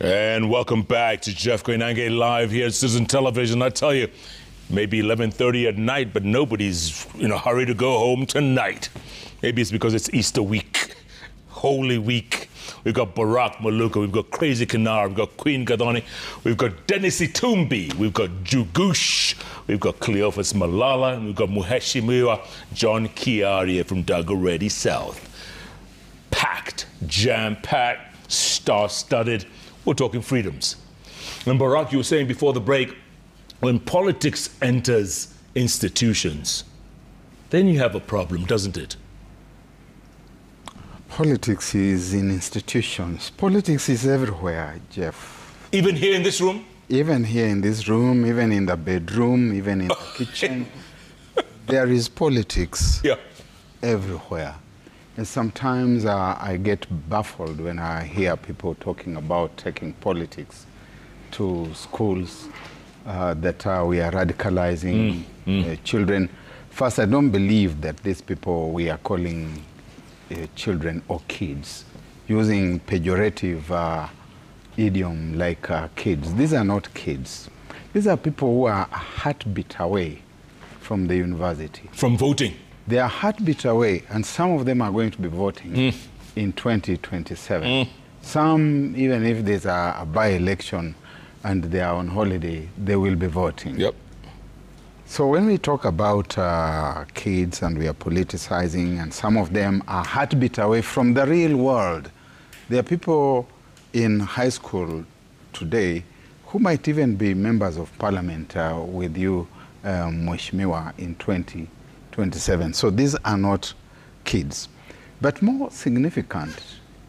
And welcome back to Jeff Koinange live here at Citizen Television. I tell you, maybe 11:30 at night, but nobody's in a hurry to go home tonight. Maybe it's because it's Easter week, Holy Week. We've got Barack Maluka, we've got Crazy Kanar, we've got Queen Gadoni, we've got Dennis Itumbi, we've got Jugush, we've got Cleophas Malala, and we've got Muheshimiwa John Kiaria from Dagoretti South. Packed, jam-packed, star-studded. We're talking freedoms. And Barack, you were saying before the break, when politics enters institutions, then you have a problem, doesn't it? Politics is in institutions. Politics is everywhere, Jeff. Even here in this room? Even here in this room, even in the bedroom, even in the kitchen. There is politics everywhere. And sometimes I get baffled when I hear people talking about taking politics to schools, that we are radicalizing children. First, I don't believe that these people we are calling children or kids, using pejorative idiom like kids. These are not kids. These are people who are a heartbeat away from the university. From voting? They are heartbeat away, and some of them are going to be voting in 2027. Some, even if there's a by-election and they are on holiday, they will be voting. Yep. So when we talk about kids and we are politicizing, and some of them are heartbeat away from the real world, there are people in high school today who might even be members of parliament with you, Mheshimiwa, in 2027. So these are not kids. But more significant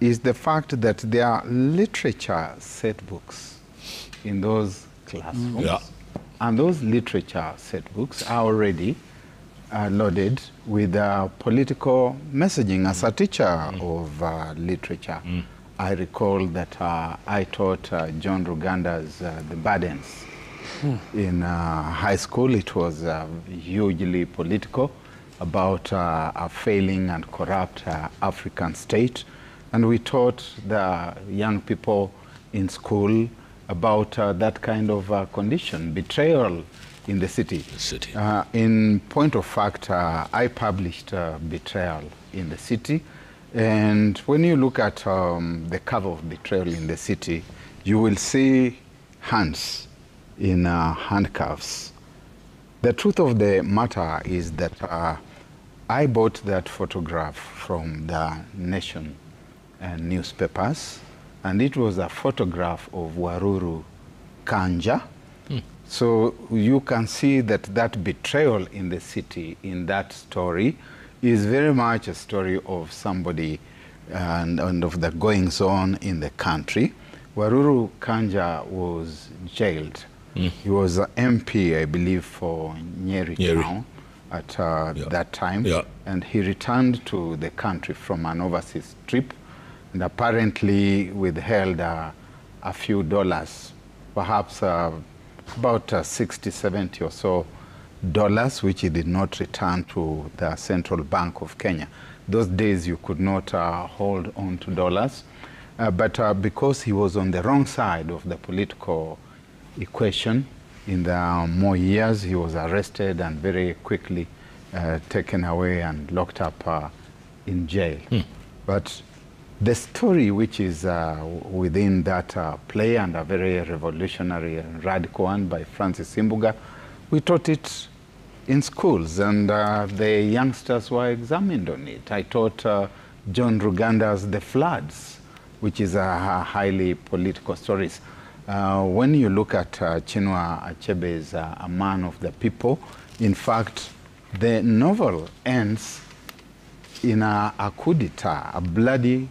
is the fact that there are literature set books in those classrooms. And those literature set books are already loaded with political messaging. As a teacher of literature, I recall that I taught John Ruganda's The Burdens. In high school, it was hugely political, about a failing and corrupt African state. And we taught the young people in school about that kind of condition, betrayal in the city. In point of fact, I published Betrayal in the City. And when you look at the cover of Betrayal in the City, you will see hands in handcuffs. The truth of the matter is that I bought that photograph from the Nation newspapers, and it was a photograph of Waruru Kanja. So you can see that that betrayal in the city, in that story, is very much a story of somebody and of the goings-on in the country. Waruru Kanja was jailed. He was an MP, I believe, for Nyeri town at that time. And he returned to the country from an overseas trip and apparently withheld a few dollars, perhaps about 60, 70 or so dollars, which he did not return to the Central Bank of Kenya. Those days you could not hold on to dollars. But because he was on the wrong side of the political equation, in the more years, he was arrested and very quickly taken away and locked up in jail. But the story which is within that play, and a very revolutionary and radical one by Francis Imbuga, we taught it in schools, and the youngsters were examined on it. I taught John Ruganda's The Floods, which is a highly political story. When you look at Chinua Achebe's A Man of the People, in fact, the novel ends in a coup d'etat, a bloody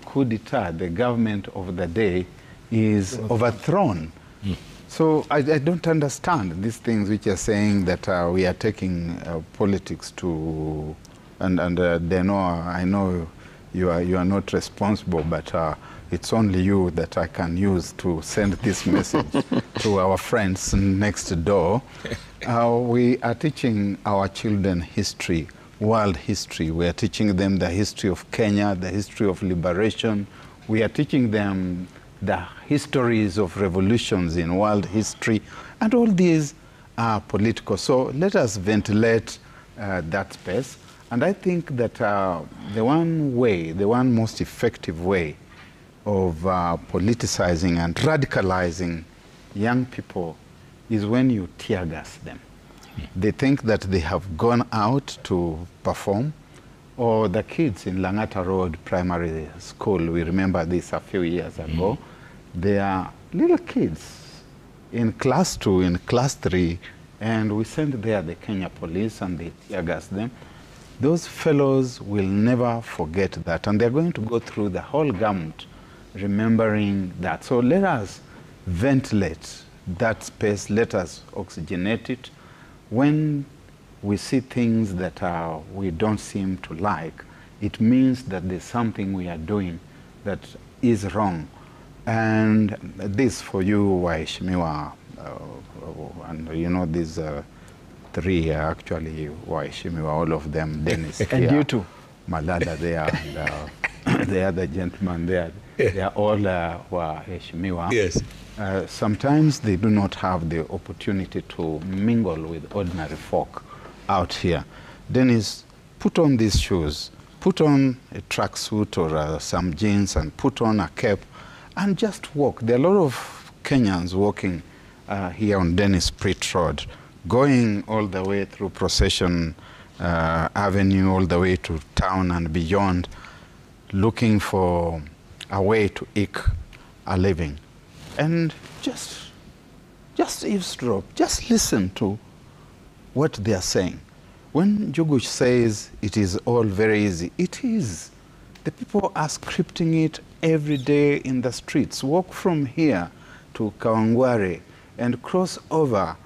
coup d'etat. The government of the day is overthrown. So I don't understand these things which are saying that we are taking politics to, and they know, I know you are not responsible, but it's only you that I can use to send this message to our friends next door. We are teaching our children history, world history. We are teaching them the history of Kenya, the history of liberation. We are teaching them the histories of revolutions in world history, and all these are political. So let us ventilate that space. And I think that the one most effective way of politicizing and radicalizing young people is when you tear gas them. They think that they have gone out to perform, or the kids in Langata Road Primary School, we remember this a few years ago, they are little kids in class 2, in class 3, and we sent there the Kenya police and they tear gas them. Those fellows will never forget that, and they're going to go through the whole gamut remembering that. So let us ventilate that space, let us oxygenate it. When we see things that we don't seem to like, it means that there's something we are doing that is wrong. And this for you, Waheshimiwa, and you know these three actually, Waheshimiwa, all of them, Dennis and here, you too. Malada there, and the other gentleman there, they are all Waheshimiwa. Yes. Sometimes they do not have the opportunity to mingle with ordinary folk out here. Dennis, put on these shoes, put on a tracksuit or some jeans and put on a cap and just walk. There are a lot of Kenyans walking here on Dennis Pritt Road, going all the way through Procession Avenue, all the way to town and beyond, looking for a way to eke a living. And just eavesdrop, just listen to what they are saying. When Jugush says it is all very easy, it is. The people are scripting it every day in the streets. Walk from here to Kawangware and cross over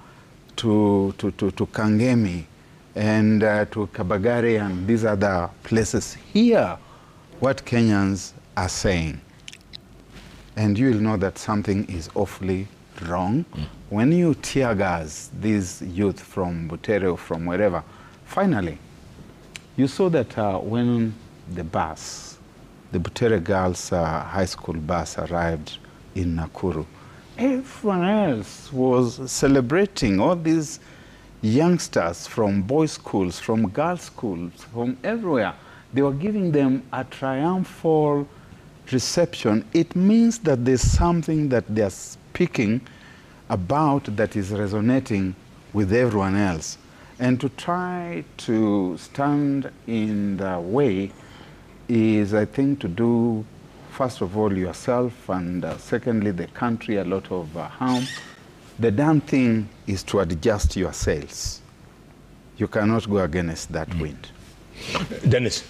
to Kangemi and to Kabagare and these other places. Hear what Kenyans are saying. And you will know that something is awfully wrong. When you tear gas these youth from Butere or from wherever, finally, you saw that when the bus, the Butere Girls High School bus arrived in Nakuru, everyone else was celebrating. All these youngsters from boys' schools, from girls' schools, from everywhere, they were giving them a triumphal reception. It means that there's something that they're speaking about that is resonating with everyone else. And to try to stand in the way is, I think, to do, first of all, yourself, and secondly, the country, a lot of harm. The damn thing is to adjust your sails. You cannot go against that wind. Dennis,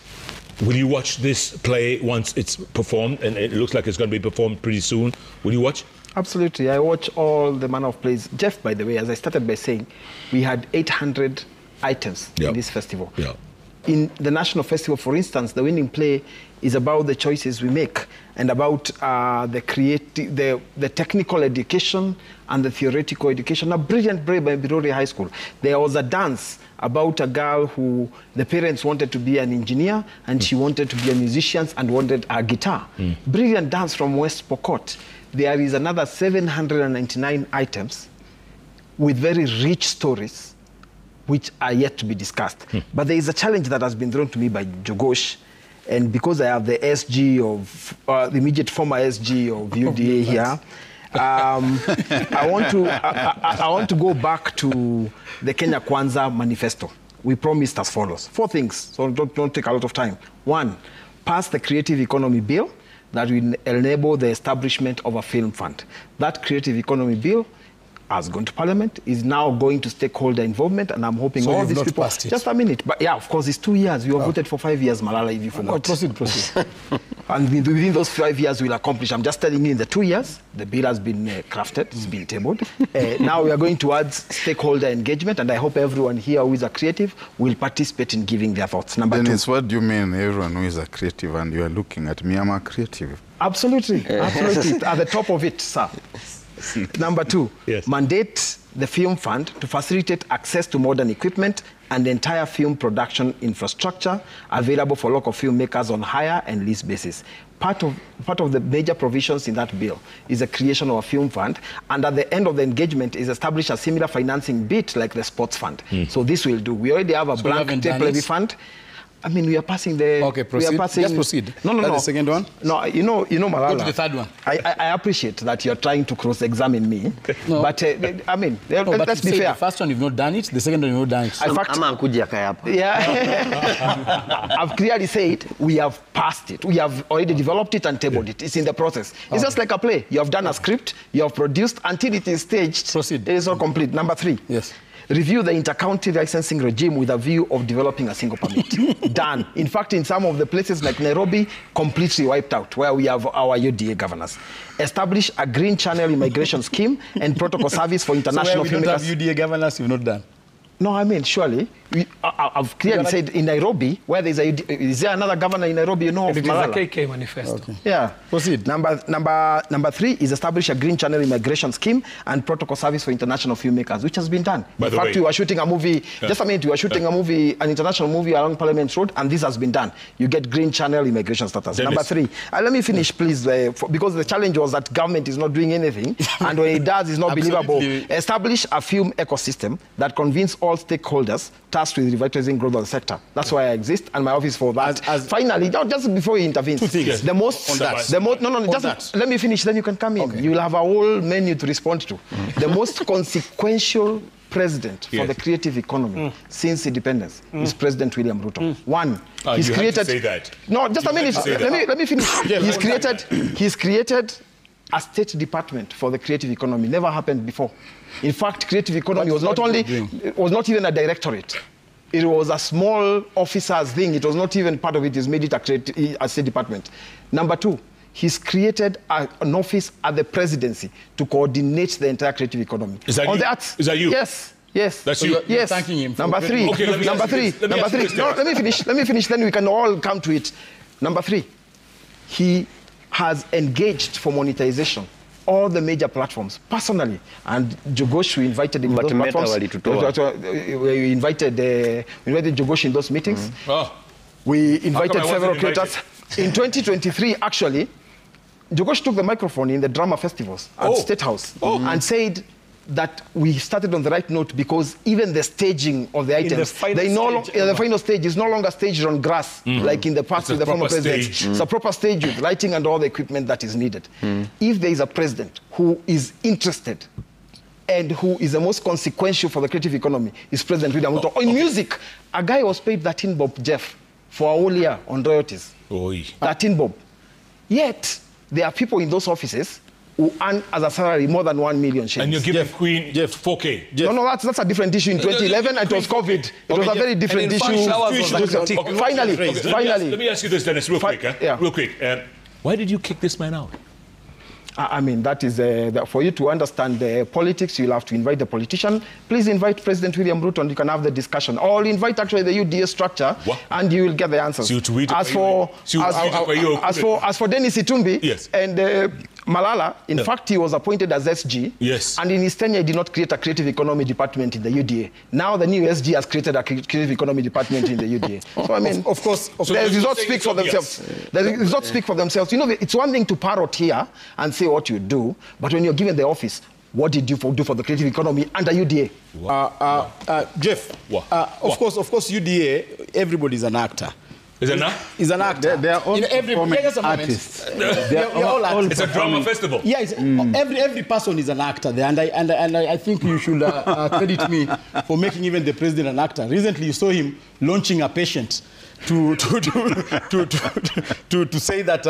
will you watch this play once it's performed? And it looks like it's going to be performed pretty soon. Will you watch? Absolutely. I watch all the manner of plays. Jeff, by the way, as I started by saying, we had 800 items in this festival. In the National Festival, for instance, the winning play is about the choices we make and about the technical education and the theoretical education. A brilliant play by Birori High School. There was a dance about a girl who the parents wanted to be an engineer and she wanted to be a musician and wanted a guitar. Brilliant dance from West Pokot. There is another 799 items with very rich stories which are yet to be discussed. But there is a challenge that has been thrown to me by Jogosh, and because I have the SG of, the immediate former SG of UDA here, I want to go back to the Kenya Kwanza manifesto. We promised as follows. 4 things, so don't take a lot of time. 1, pass the creative economy bill that will enable the establishment of a film fund. That creative economy bill has gone to Parliament, is now going to stakeholder involvement, and I'm hoping all these people... Just a minute. But yeah, of course, it's 2 years. We have voted for 5 years, Malala, if you forgot. Proceed. And within those 5 years, we'll accomplish. I'm just telling you, in the 2 years, the bill has been crafted, it's been tabled. Now we are going to add stakeholder engagement, and I hope everyone here who is a creative will participate in giving their thoughts. Number 2. Dennis, what do you mean everyone who is a creative and you are looking at me? I'm a creative. Absolutely. Absolutely. At the top of it, sir. Number 2, mandate the film fund to facilitate access to modern equipment and the entire film production infrastructure available for local filmmakers on hire and lease basis. Part of the major provisions in that bill is the creation of a film fund, and at the end of the engagement is establish a similar financing bit like the sports fund. So this will do. We already have a blank tape levy fund. I mean, we are passing the... Okay, proceed. We are passing, just proceed. No. The second one? No, you know, Malala. Go to the third one. I appreciate that you're trying to cross-examine me. No. But, I mean, let's be fair. The first one, you've not done it. The second one, you've not done it. In fact, yeah, I've clearly said we have passed it. We have already developed it and tabled it. It's in the process. It's just like a play. You have done a script, you have produced, until it is staged. Proceed. It is all complete. Number 3. Yes. Review the inter-county licensing regime with a view of developing a single permit. Done. In fact, in some of the places like Nairobi, completely wiped out, where we have our UDA governors. Establish a green channel immigration scheme and protocol service for international filmmakers. So where we don't have UDA governors, you've not done? No, I mean, surely. I've clearly said in Nairobi, where there's is there another governor in Nairobi, you know, of Malala? It is a KK manifesto. Okay. Yeah. Proceed. Number 3 is establish a green channel immigration scheme and protocol service for international filmmakers, which has been done. In fact, we were shooting a movie, just a minute, we were shooting a movie, an international movie along Parliament Road, and this has been done. You get green channel immigration status. Dennis. Number 3, let me finish, please, because the challenge was that government is not doing anything, and when it does, it's not believable. Establish a film ecosystem that convinces all stakeholders tasked with revitalizing growth of the sector. That's why I exist, and my office for that. Finally, just before he intervenes, 2 things. Yes. Let me finish, then you can come in. Okay. You will have a whole menu to respond to. The most consequential president for the creative economy since independence is President William Ruto. One, he's created... Say that. No, just a minute. Let me finish. He's created a state department for the creative economy. Never happened before. In fact, creative economy was not even a directorate. It was a small officer's thing. It was not even part of it. He's made it a state department. Number 2, he's created an office at the presidency to coordinate the entire creative economy. Is that on you? the arts. Is that you? Yes. That's you? Yes. Thanking him. Number 3. Okay, Number 3. Number 3. No, let me finish. Then we can all come to it. Number 3. He has engaged for monetization all the major platforms personally, and Jogosh, we invited him to those platforms. We invited Jogosh in those meetings. We invited several creators. In 2023, actually, Jogosh took the microphone in the drama festivals at State House and said that we started on the right note because even the staging of the items, the final stage is no longer staged on grass like in the past with the former president. It's a proper stage with lighting and all the equipment that is needed. If there is a president who is interested and who is the most consequential for the creative economy, is President William Ruto. In music, a guy was paid 13 bob, Jeff, for a whole year on royalties. 13 bob. Yet, there are people in those offices who earn as a salary more than 1 million shillings. And you're giving Queen 4K. No, that's a different issue. In 2011, it was COVID. It was a very different issue. Finally. Let me ask you this, Dennis, real quick. Yeah. Real quick. Why did you kick this man out? I mean, that is, for you to understand the politics, you'll have to invite the politician. Please invite President William Ruto and you can have the discussion. Or invite actually the UDA structure and you will get the answers. As for Dennis Itumbi and Malala, in fact, he was appointed as SG. Yes. And in his tenure, he did not create a creative economy department in the UDA. Now the new SG has created a creative economy department in the UDA. So, I mean, of course, the results speak for themselves. The results speak for themselves. You know, it's one thing to parrot here and say what you do, but when you're given the office, what did you do for the creative economy under UDA? Jeff, of course, UDA, everybody's an actor. Is it not? Is an actor. They are all artists. They're all actors. It's a drama festival. Yeah, every person is an actor there, and I think you should credit me for making even the president an actor. Recently, you saw him launching a patient to say that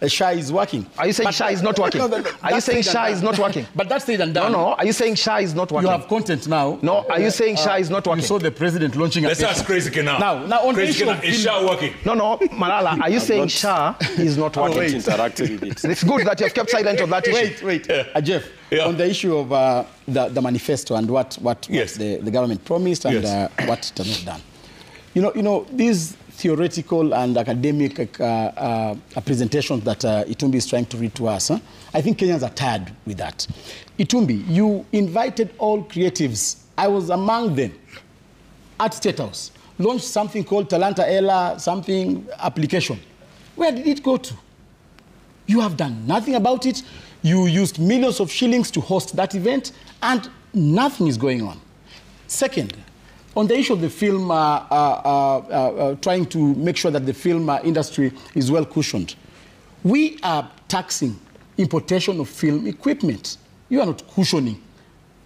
SHA is working. Are you saying SHA is not working? Are you saying SHA is not working? But that's said and done. No. Are you saying SHA is not working? You have content now. No. Are you saying SHA is not working? You saw the president launching a patient. Let's ask Crazy now. Now on Crazy the issue is SHA working? No, Malala, are you saying SHA is not working? Interacted with it. It's good that you have kept silent on that issue. Wait. Jeff, on the issue of the manifesto and what the government promised and what it has not done. You know, these theoretical and academic presentations that Itumbi is trying to read to us. I think Kenyans are tired with that. Itumbi, you invited all creatives. I was among them at State House. Launched something called Talanta Ella, something application. Where did it go to? You have done nothing about it. You used millions of shillings to host that event, and nothing is going on. Second, on the issue of the film, trying to make sure that the film industry is well cushioned, we are taxing importation of film equipment. You are not cushioning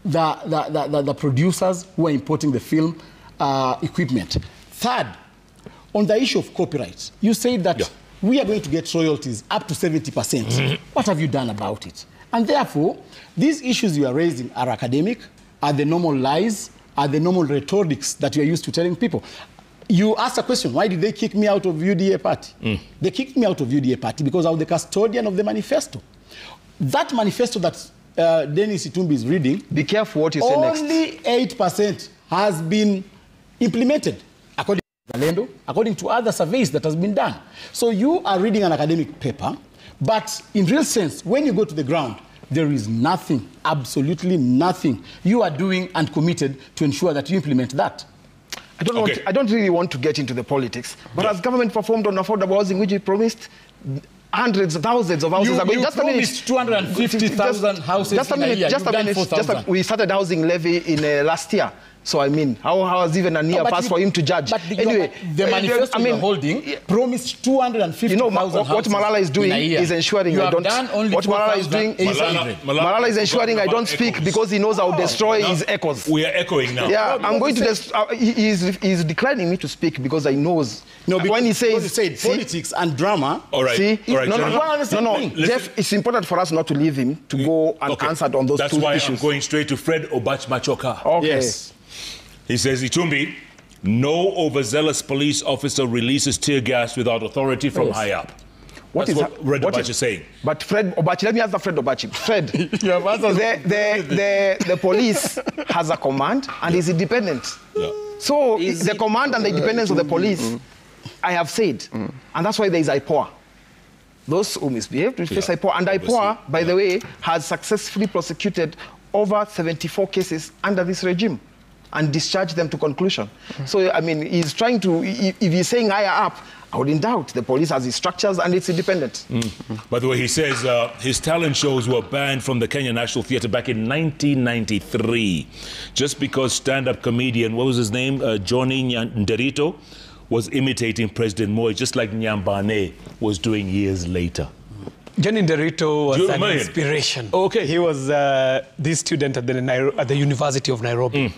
the producers who are importing the film equipment. Third, on the issue of copyright, you say that we are going to get royalties up to 70%. What have you done about it? And therefore, these issues you are raising are academic, are the normal lies, are the normal rhetorics that you are used to telling people. You asked a question, why did they kick me out of UDA party? They kicked me out of UDA party because I was the custodian of the manifesto. That manifesto that Dennis Itumbi is reading, be careful what you say next. Only 8% has been implemented, according to Zalendo, according to other surveys that has been done. So you are reading an academic paper, but in real sense, when you go to the ground, there is nothing, absolutely nothing you are doing and committed to ensure that you implement that. I don't really want to get into the politics, but has government performed on affordable housing, which you promised? Hundreds of thousands of houses are going. Just promised 250,000 houses just a minute, in a year. Just a minute. We started housing levy in last year. So, I mean, how has even a year passed for him to judge? But anyway, the manifesto you're holding promised 250,000 houses. What Malala is doing is ensuring I don't... What Malala is doing... Malala is ensuring I don't speak because he knows I'll destroy his echoes. We are echoing now. Yeah, I'm going to... He's declining me to speak because I knows... No, when he says... politics and drama... All right. See? All right, no, Jeff, it's important for us not to leave him to go and answer on those two issues. That's why I'm going straight to Fred Obach-Machoka. Okay. Yes. He says, Itumbi, no overzealous police officer releases tear gas without authority from high up. That's what Fred Obach is saying. But Fred Obach, let me answer Fred Obach. Fred, the police has a command and is independent. Yeah. So the command and the independence of the police, I have said, and that's why there is IPOA. Those who misbehave will face IPOA. And IPOA, by the way, has successfully prosecuted over 74 cases under this regime and discharge them to conclusion. So, I mean, he's trying to, if he's saying higher up, I wouldn't doubt. The police has its structures and it's independent. By the way, he says his talent shows were banned from the Kenya National Theatre back in 1993 just because stand-up comedian, what was his name, Johnny Nderito, was imitating President Moi, just like Nyambane was doing years later. Johnny Nderito was an inspiration. Okay. He was this student at the University of Nairobi.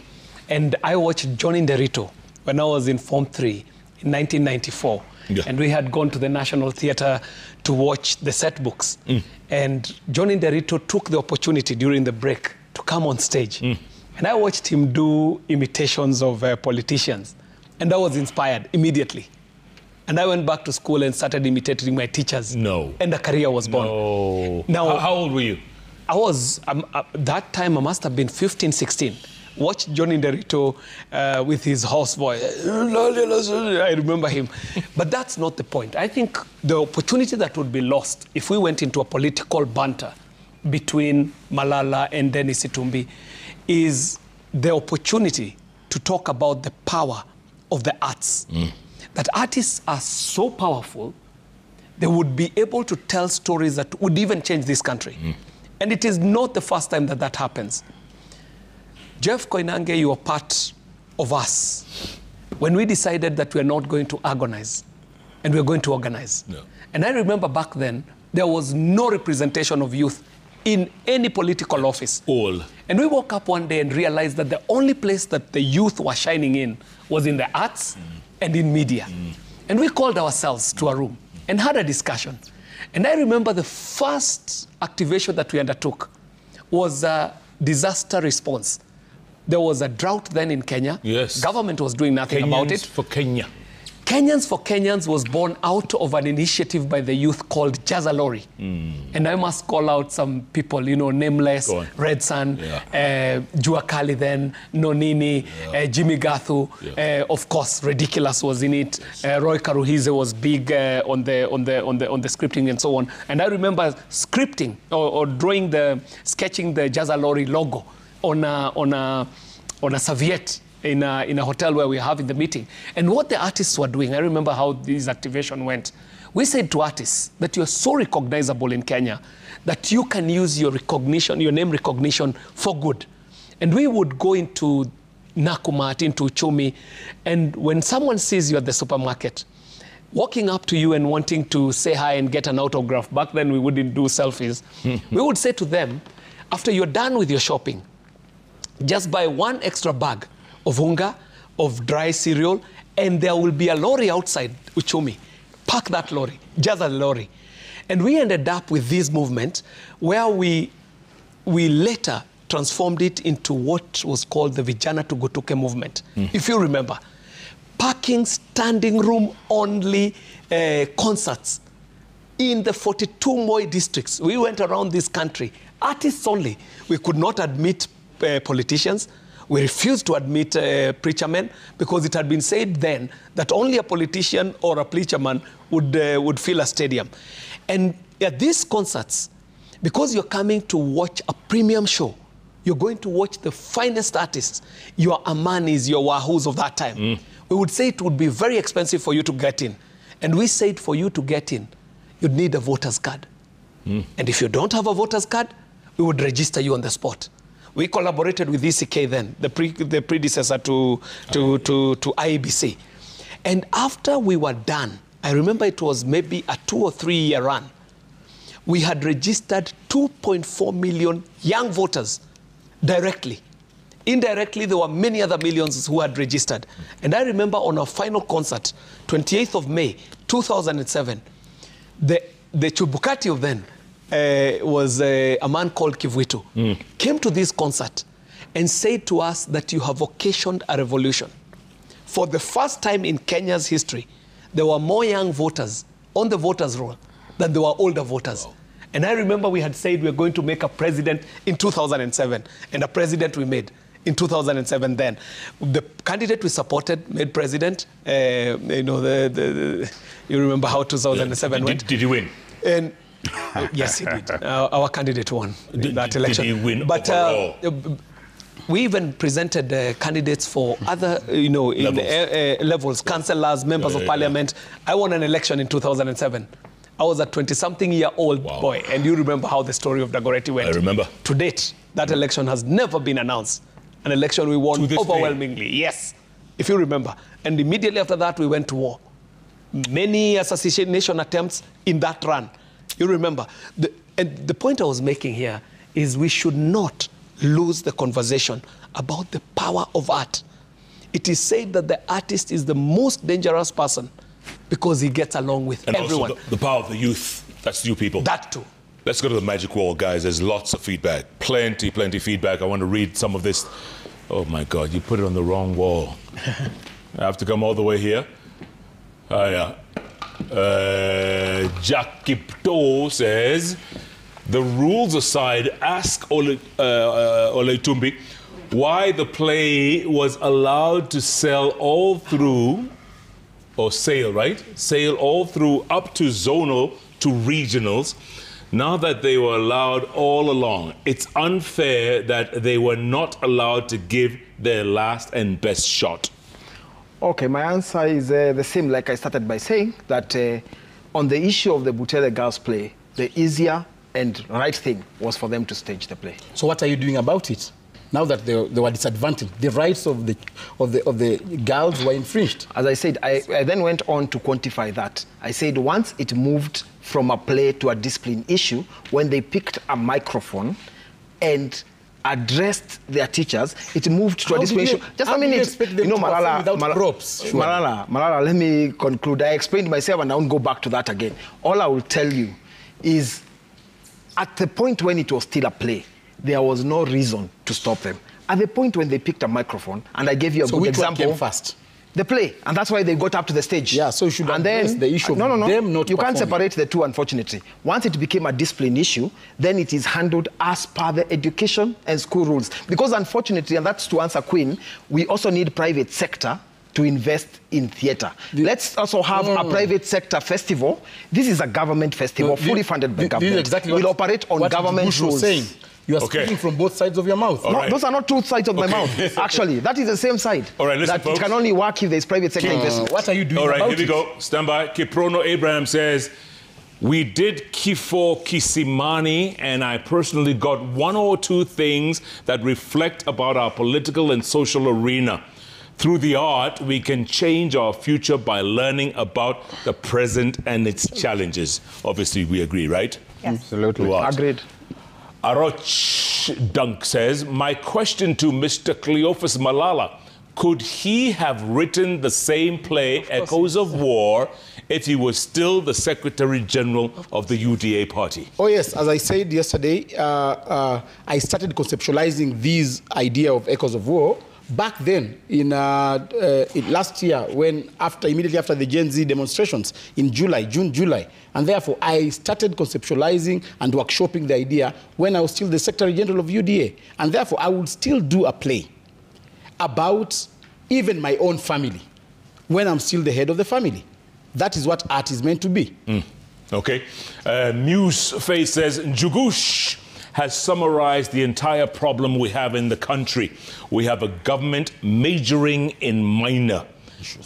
And I watched Johnny Nderito when I was in Form 3 in 1994. Yeah. And we had gone to the National Theatre to watch the set books. And Johnny Nderito took the opportunity during the break to come on stage. And I watched him do imitations of politicians. And I was inspired immediately. And I went back to school and started imitating my teachers. No. And a career was born. No. Now, how old were you? I was, that time I must have been 15, 16. Watched Johnny Nderito with his hoarse voice. I remember him. But that's not the point. I think the opportunity that would be lost if we went into a political banter between Malala and Dennis Itumbi is the opportunity to talk about the power of the arts. That artists are so powerful, they would be able to tell stories that would even change this country. And it is not the first time that that happens. Jeff Koinange, you are part of us when we decided that we are not going to agonize and we're going to organize. No. And I remember back then, there was no representation of youth in any political office. All. And we woke up one day and realized that the only place that the youth were shining in was in the arts and in media. And we called ourselves to a room and had a discussion. And I remember the first activation that we undertook was a disaster response. There was a drought then in Kenya. Yes. Government was doing nothing about it. For Kenya. Kenyans for Kenyans was born out of an initiative by the youth called Jaza Lori. And I must call out some people, you know, Nameless, Red Sun, Jua Kali then, Nonini, Jimmy Gathu, of course, Ridiculous was in it. Roy Karuhize was big on the scripting and so on. And I remember scripting or sketching the Jaza Lori logo on a serviette in a hotel where we were having the meeting. And what the artists were doing, I remember how this activation went. We said to artists that you're so recognizable in Kenya that you can use your recognition, your name recognition for good. And we would go into Nakumatt, into Uchumi, and when someone sees you at the supermarket, walking up to you and wanting to say hi and get an autograph, back then we wouldn't do selfies, we would say to them, after you're done with your shopping, just buy one extra bag of unga, of dry cereal, and there will be a lorry outside Uchumi. Park that lorry, just a lorry. And we ended up with this movement where we later transformed it into what was called the Vijana Tugutuke movement, if you remember. Parking, standing room only concerts in the 42 Moi districts. We went around this country, artists only. We could not admit politicians. We refused to admit preacher men because it had been said then that only a politician or a preacher man would fill a stadium. And at these concerts, because you're coming to watch a premium show, you're going to watch the finest artists, your Amanis, your Wahoos of that time. We would say it would be very expensive for you to get in. And we said for you to get in, you'd need a voter's card. And if you don't have a voter's card, we would register you on the spot. We collaborated with ECK then, the predecessor to IEBC. And after we were done, I remember it was maybe a 2 or 3 year run, we had registered 2.4 million young voters directly. Indirectly, there were many other millions who had registered. And I remember on our final concert, 28th of May, 2007, the Chubukati of then, was a man called Kivuitu, came to this concert and said to us that you have occasioned a revolution. For the first time in Kenya's history, there were more young voters on the voters' roll than there were older voters. Wow. And I remember we had said we were going to make a president in 2007, and a president we made in 2007 then. The candidate we supported made president. You know, you remember how 2007 went. Did he win? And yes, he did. Our candidate won that election. Did he win but we even presented candidates for other, you know, levels, councillors, members of parliament. I won an election in 2007. I was a 20-something-year-old boy, and you remember how the story of Dagoretti went. I remember. To date, that election has never been announced. An election we won overwhelmingly. Day. Yes, if you remember. And immediately after that, we went to war. Many assassination attempts in that run. You remember. And the point I was making here is we should not lose the conversation about the power of art. It is said that the artist is the most dangerous person because he gets along with everyone. Also the power of the youth. That's you people. That too. Let's go to the magic wall, guys. There's lots of feedback. Plenty feedback. I want to read some of this. Oh, my God. You put it on the wrong wall. I have to come all the way here. Yeah. Jack Kipto says, the rules aside, ask Ole Tumbi why the play was allowed to sell all through, or sail, right? Sail all through up to zonal to regionals. Now that they were allowed all along, it's unfair that they were not allowed to give their last and best shot. Okay, my answer is the same, like I started by saying, that on the issue of the Butere girls' play, the easier and right thing was for them to stage the play. So what are you doing about it? Now that they were disadvantaged, the rights of the girls were infringed. As I said, I then went on to quantify that. I said once it moved from a play to a discipline issue, when they picked a microphone and addressed their teachers, it moved to a discipline issue. Just a minute. You know, Malala, let me conclude. I explained myself and I won't go back to that again. All I will tell you is at the point when it was still a play, there was no reason to stop them. At the point when they picked a microphone, and I gave you a good example. Which one came first? the play, and that's why they got up to the stage. Yeah, so you should address the issue of them not You can't performing. separate the two, unfortunately. Once it became a discipline issue, then it is handled as per the education and school rules. Because unfortunately, and that's to answer Queen, we also need private sector to invest in theatre. Let's also have a private sector festival. This is a government festival, fully funded by government. Exactly we'll operate on government rules. Saying. You are speaking from both sides of your mouth. No, those are not two sides of my mouth. Actually, that is the same side. All right, listen, that folks. it can only work if there's private sector investment. What are you doing All right, about here we go. Stand by. Kiprono Abraham says, we did Kifo Kisimani, and I personally got one or two things that reflect about our political and social arena. Through the art, we can change our future by learning about the present and its challenges. Obviously, we agree, right? Yes. Absolutely. Agreed. Aroch Dunk says, my question to Mr. Cleophas Malala, could he have written the same play, Echoes of War, if he was still the Secretary General of the UDA party? Oh yes, as I said yesterday, I started conceptualizing this idea of Echoes of War back then in last year, when immediately after the Gen Z demonstrations in June, July. And therefore, I started conceptualizing and workshopping the idea when I was still the Secretary General of UDA. And therefore, I would still do a play about even my own family when I'm still the head of the family. That is what art is meant to be. Okay. Muse Face says, Njugush has summarized the entire problem we have in the country. We have a government majoring in minor.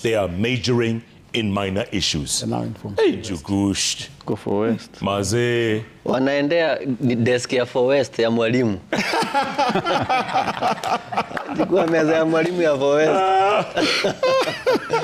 They are majoring in minor issues. Hey, Njugush. Go for West. Maze. Wanaendea desk ya for West ya mwalimu. Kwa meza ya mwalimu ya for West.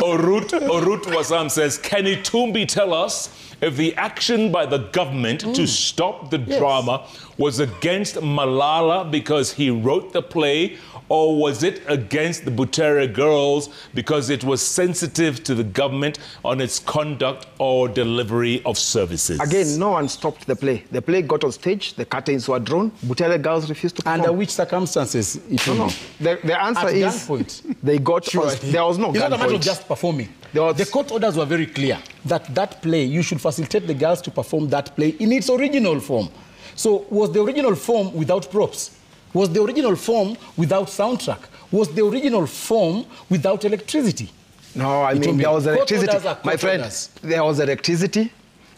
Orut Wasam says, can Itumbi tell us if the action by the government to stop the drama was against Malala because he wrote the play, or was it against the Butere girls because it was sensitive to the government on its conduct or delivery of services? Again, no one stopped the play. The play got on stage, the curtains were drawn, Butere girls refused to perform. Under which circumstances? No. The answer At is gunpoint. they got there was no It's not a matter of gunpoint. just performing. The court orders were very clear that play, you should facilitate the girls to perform that play in its original form. So was the original form without props? Was the original form without soundtrack? Was the original form without electricity? No, I mean, there was electricity. My friend, there was electricity.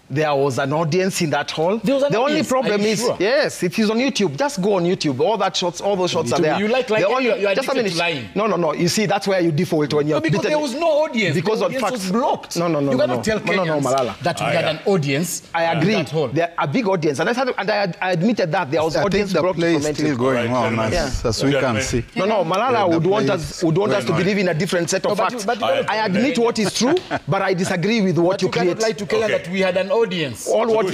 There was an audience in that hall. The only problem is, yes, it is on YouTube. Just go on YouTube. All those shots are there. You like lying? You're addicted to lying. No. You see, that's where you default when you're because there was no audience. Because the on audience facts. was blocked. No. You cannot tell Kenyans Malala. that we had an audience. I agree. In that hall. There a big audience, and I admitted that there was audience blocked. I think the play is still going on, as we can see. No, Malala would want us to believe in a different set of facts. I admit what is true, but I disagree with what you create. You cannot lie to Kenya that we had an audience. All what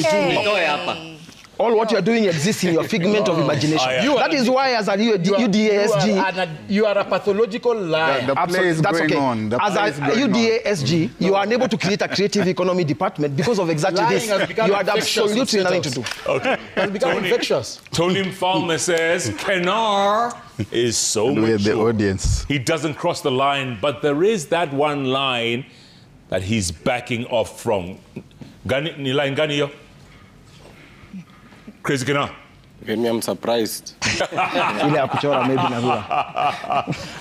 you are doing exists in your figment of imagination. That is why, as a UDASG, you are a pathological liar. The play is going on. As a UDASG, you are unable to create a creative economy department because of exactly this. You had absolutely nothing to do. Okay. It has become infectious. Tony Falmer says, Kenar is so mature. The audience. He doesn't cross the line, but there is that one line that he's backing off from. Ni line gani yo? Crazy Kenar. I'm surprised.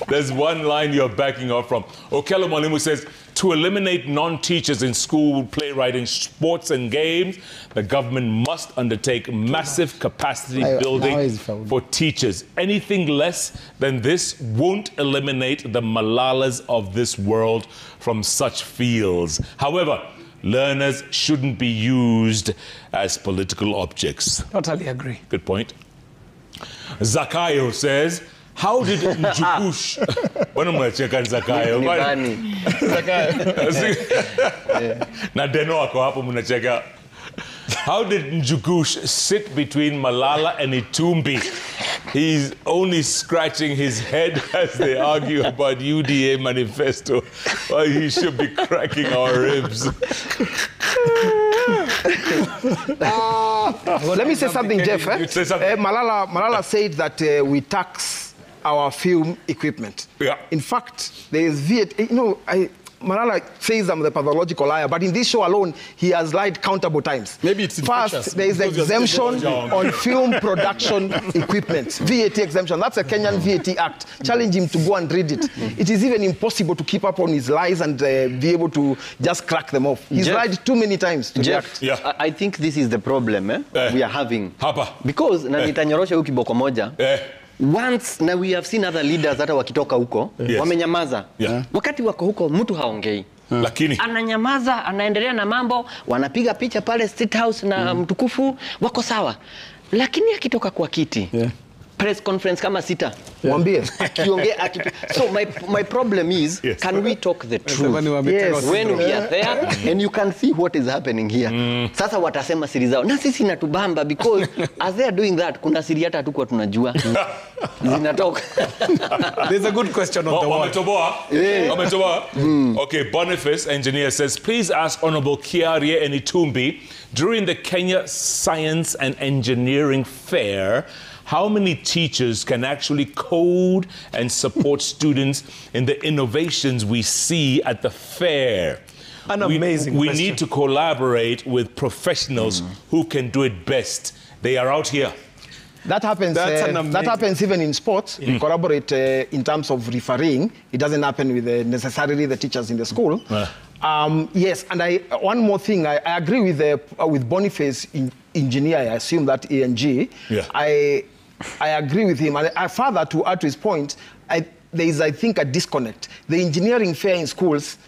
There's one line you're backing off from. Okello Mwalimu says, to eliminate non-teachers in school playwriting, sports and games, the government must undertake massive capacity building for teachers. Anything less than this won't eliminate the Malalas of this world from such fields. However, learners shouldn't be used as political objects. Totally agree. Good point. Zakayo says, how did Njugush... When am I checking Zakayo? How did Njugush sit between Malala and Itumbi? He's only scratching his head as they argue about UDA manifesto, while he should be cracking our ribs. Let me say something, Jeff. Say something. Malala said that we tax our film equipment. Yeah. In fact, there is VAT. Malala says I'm the pathological liar, but in this show alone, he has lied countable times. Maybe it's infectious. First, there is exemption on film production equipment, VAT exemption. That's a Kenyan VAT Act. Challenge him to go and read it. It is even impossible to keep up on his lies and be able to just crack them off. He's lied too many times to Jeff, react. I think this is the problem we are having. Hapa. Because na nitanyorosha huko kiboko moja. Once na we have seen other leaders hata wakitoka huko wamenyamaza. Wakati wako huko mtu haongei. Lakini ananyamaza, anaendelea na mambo, wanapiga picha pale State House na mtukufu, wako sawa. Lakini akitoka kwa kiti press conference kama sita Mwambie akiongea so my problem is can we talk the truth? Yes. When we are there and you can see what is happening here. Sasa watasema siri zao na sisi natubamba because as they are doing that kuna siri hata hatukuwa tunajua zinatoka. There's a good question on the wall. Okay, Boniface engineer says, please ask Honorable Kiarie and Itumbi during the Kenya Science and Engineering Fair, how many teachers can actually code and support students in the innovations we see at the fair? An amazing We question. need to collaborate with professionals who can do it best. They are out here. That happens. That happens even in sports. We collaborate in terms of refereeing. It doesn't happen with necessarily the teachers in the school. Yes, and one more thing. I agree with Boniface engineer. I assume that ENG. I agree with him. And further to add to his point, there is, I think, a disconnect. The engineering fair in schools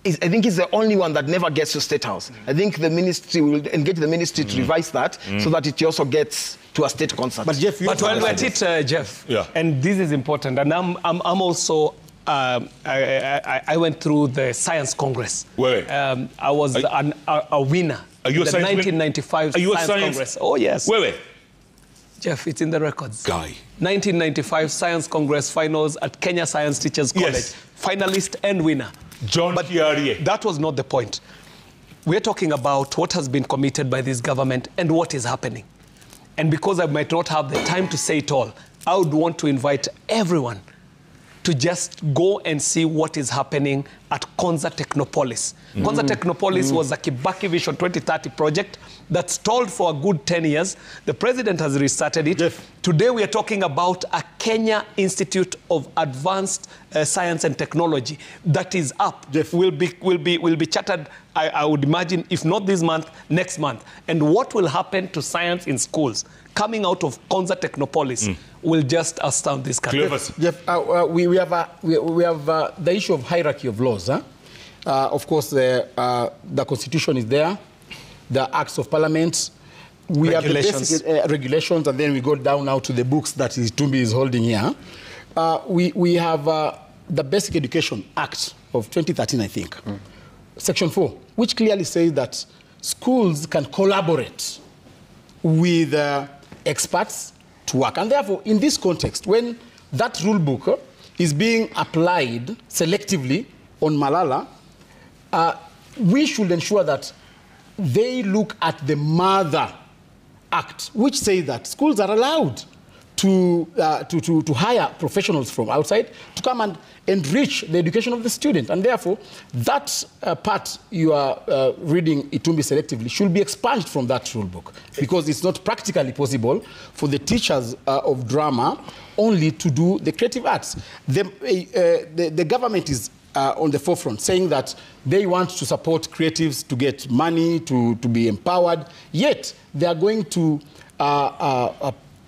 I think is the only one that never gets to State House. I think the ministry will engage the ministry to revise that so that it also gets to a state concert. But Jeff, but while we're at it, Jeff, and this is important, and I'm also I went through the Science Congress. I was a winner. Are you in the 1995 Science Congress. Oh yes. Wait. Jeff, it's in the records. Guy. 1995 Science Congress finals at Kenya Science Teachers College. Finalist and winner. But that was not the point. We're talking about what has been committed by this government and what is happening. And because I might not have the time to say it all, I would want to invite everyone to just go and see what is happening at Konza Technopolis. Konza Technopolis was a Kibaki Vision 2030 project that stalled for a good 10 years. The president has restarted it. Today we are talking about a Kenya Institute of Advanced Science and Technology that is up. Will be chartered, I would imagine, if not this month, next month. And what will happen to science in schools coming out of Konza Technopolis will just astound this country. Jeff, we have the issue of hierarchy of laws. Of course, the Constitution is there, the Acts of Parliament. We have the basic regulations, and then we go down now to the books that Tumbi is holding here. We have the Basic Education Act of 2013, I think, Section 4, which clearly says that schools can collaborate with experts to work. And therefore, in this context, when that rule book is being applied selectively on Malala, we should ensure that they look at the Mother Act, which says that schools are allowed to hire professionals from outside to come and enrich the education of the student. And therefore, that part you are reading Itumbi selectively should be expunged from that rule book, because it's not practically possible for the teachers of drama only to do the creative arts. The government is on the forefront, saying that they want to support creatives to get money, to be empowered, yet they are going to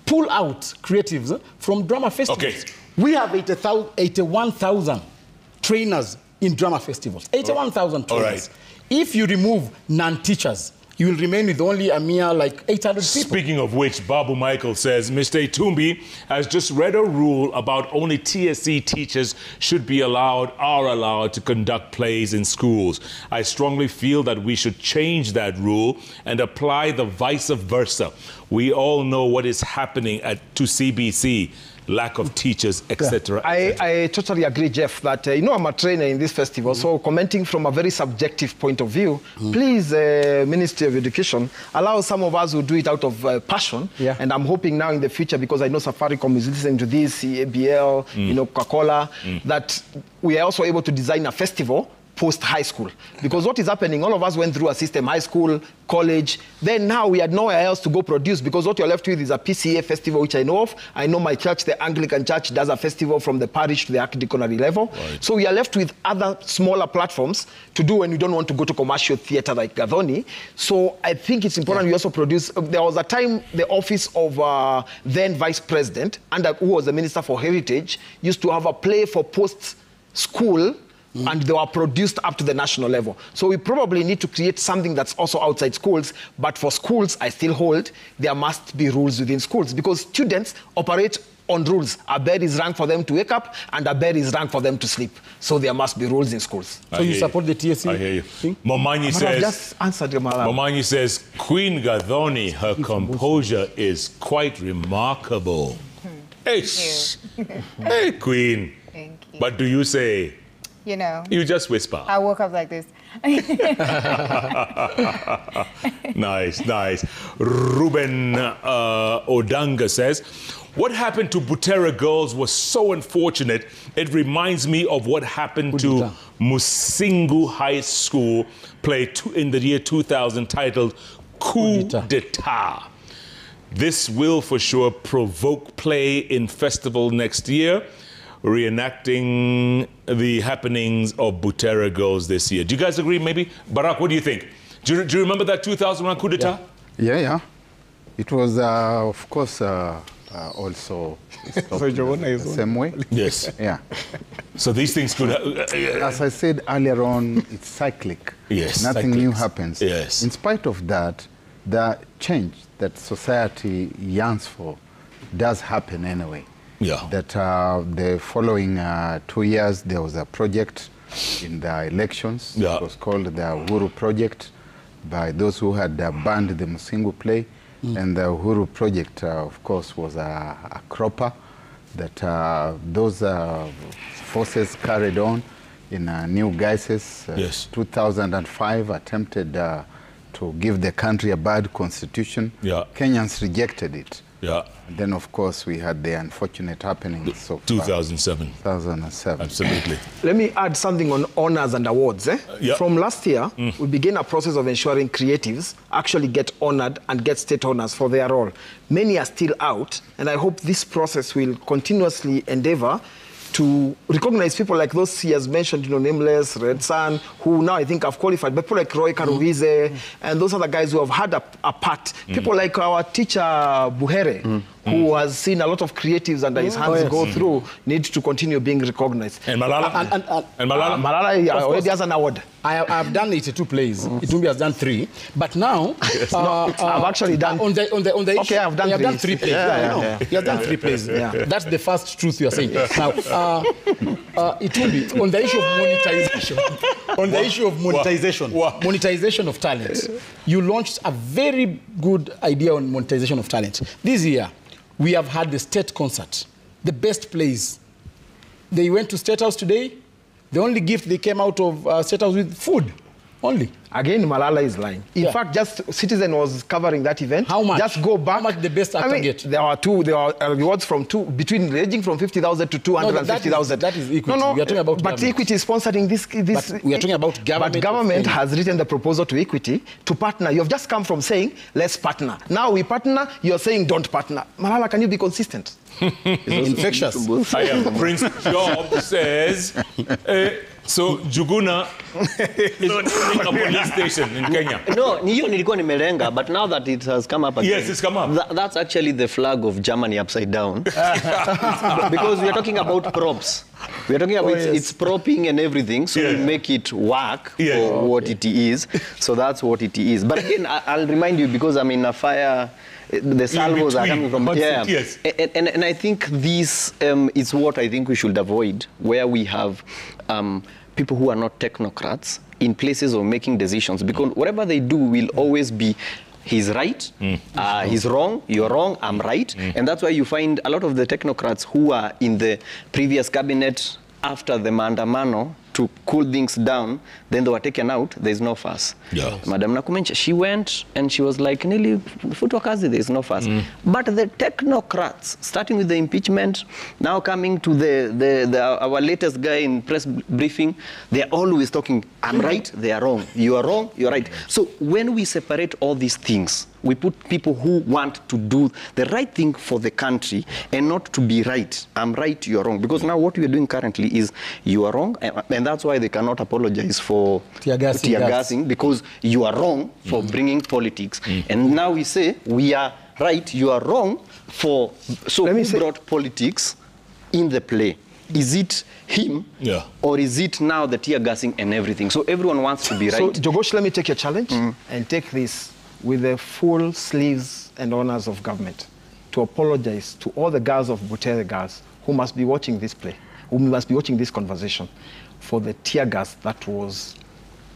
pull out creatives from drama festivals. We have 81,000 trainers in drama festivals. 81,000 trainers. If you remove non-teachers, you will remain with only a mere like 800 people. Speaking of which, Babu Michael says, Mr. Itumbi has just read a rule about only TSC teachers are allowed to conduct plays in schools. I strongly feel that we should change that rule and apply the vice versa. We all know what is happening to CBC, lack of teachers, etc. I totally agree, Jeff, that, I'm a trainer in this festival, so commenting from a very subjective point of view, please, Ministry of Education, allow some of us who do it out of passion, and I'm hoping now in the future, because I know Safaricom is listening to this, ABL, Coca-Cola, that we are also able to design a festival post-high school. Because what is happening, all of us went through a system, high school, college, then now we had nowhere else to go produce, because what you're left with is a PCA festival, which I know of. I know my church, the Anglican Church, does a festival from the parish to the archdeaconry level. Right. So we are left with other smaller platforms to do when we don't want to go to commercial theater like Gathoni. So I think it's important we also produce. There was a time the office of then Vice President, who was the Minister for Heritage, used to have a play for post-school, and they were produced up to the national level. So we probably need to create something that's also outside schools, but for schools, I still hold, there must be rules within schools, because students operate on rules. A bed is run for them to wake up, and a bed is run for them to sleep. So there must be rules in schools. So you support the TSC? I hear you. Momanyi says, I've just answered your Momanyi says, Queen Gathoni, her composure is quite remarkable. Hey, hey, Queen. Thank you. But do you say... You just whisper. I woke up like this. Nice, nice. Ruben Odanga says, what happened to Butere girls was so unfortunate. It reminds me of what happened to Musingu High School play in the year 2000 titled Coup d'etat. This will for sure provoke play in festival next year, reenacting the happenings of Butere girls this year. Do you guys agree, maybe? Barak, what do you think? Do you remember that 2001 coup d'etat? Yeah. It was, of course, also the same way. Yes. Yeah. So these things could... As I said earlier on, it's cyclic. Yes. Nothing new happens. Yes. In spite of that, the change that society yearns for does happen anyway. Yeah. That the following 2 years, there was a project in the elections. Yeah. It was called the Uhuru Project by those who had banned the Musingu play. And the Uhuru Project, of course, was a cropper that those forces carried on in new guises. Yes. 2005 attempted to give the country a bad constitution. Yeah. Kenyans rejected it. Yeah. And then, of course, we had the unfortunate happenings of 2007. 2007. Absolutely. Let me add something on honors and awards. Yeah. From last year, we began a process of ensuring creatives actually get honored and get state honors for their role. Many are still out, and I hope this process will continuously endeavor to recognize people like those he has mentioned, Nameless, Red Sun, who now I think have qualified, but people like Roy Karuvize, and those other guys who have had a part. People like our teacher, Buhere, who has seen a lot of creatives under his hands go through, need to continue being recognized. And Malala? And Malala? Malala already has an award. I have done 82 plays. Itumbi has done 3. But now, I've actually done... On the issue, okay, I've done 3 plays. He has done 3 plays. That's the first truth you are saying. Now, Itumbi, on the issue of monetization, monetization of talent, you launched a very good idea on monetization of talent. This year, we have had the state concert, the best plays. They went to State House today. The only gift they came out of State House with food, only. Again, Malala is lying. In fact, just Citizen was covering that event. How much? Just go back. How much the best actor get? There are rewards from ranging from 50,000 to 250,000. That is equity. We are talking about but government. Equity is sponsoring this. But we are talking about government. But government has written the proposal to Equity to partner. You have just come from saying, let's partner. Now we partner, you're saying don't partner. Malala, can you be consistent? It's infectious. I am. Prince Job says... So Juguna is owning a police station in Kenya. No, hiyo nilikuwa nimelenga, but now that it has come up again. Yes, it's come up. That's actually the flag of Germany upside down. Because we are talking about props. We are talking about it's propping and everything, so we make it work for what it is. So that's what it is. But again, I'll remind you, because I'm in a fire... The salvos are coming from yes. And I think this is what I think we should avoid, where we have people who are not technocrats in places of making decisions, because whatever they do will always be he's right, he's wrong, you're wrong, I'm right. And that's why you find a lot of the technocrats who are in the previous cabinet after the maandamano to cool things down, then they were taken out, there's no fuss. Yeah. Madam Nakumencha, she went and she was like, Nili futwa kazi, there's no fuss. But the technocrats, starting with the impeachment, now coming to our latest guy in press briefing, they're always talking, I'm right, they are wrong. You are wrong, you're right. So when we separate all these things, we put people who want to do the right thing for the country and not to be right. I'm right, you're wrong. Because now what we are doing currently is you are wrong, and that's why they cannot apologize for tear gassing, because you are wrong for bringing politics. And now we say we are right, you are wrong for... So who brought politics in the play? Is it him, or is it now the tear gassing and everything? So everyone wants to be right. So Jogosh, let me take your challenge and take this with the full sleeves and honors of government to apologize to all the girls of Butere girls who must be watching this play, who must be watching this conversation, for the tear gas that was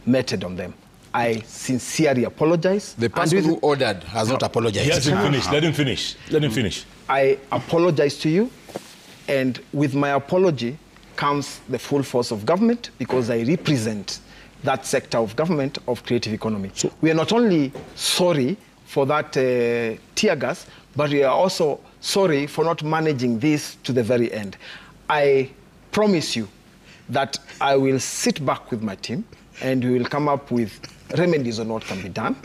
meted on them. I sincerely apologize. The person who ordered has not apologized. He hasn't finished. Let him finish. Let him finish. I apologize to you, and with my apology comes the full force of government, because I represent that sector of government of creative economy. So we are not only sorry for that tear gas, but we are also sorry for not managing this to the very end. I promise you that I will sit back with my team and we will come up with remedies on what can be done.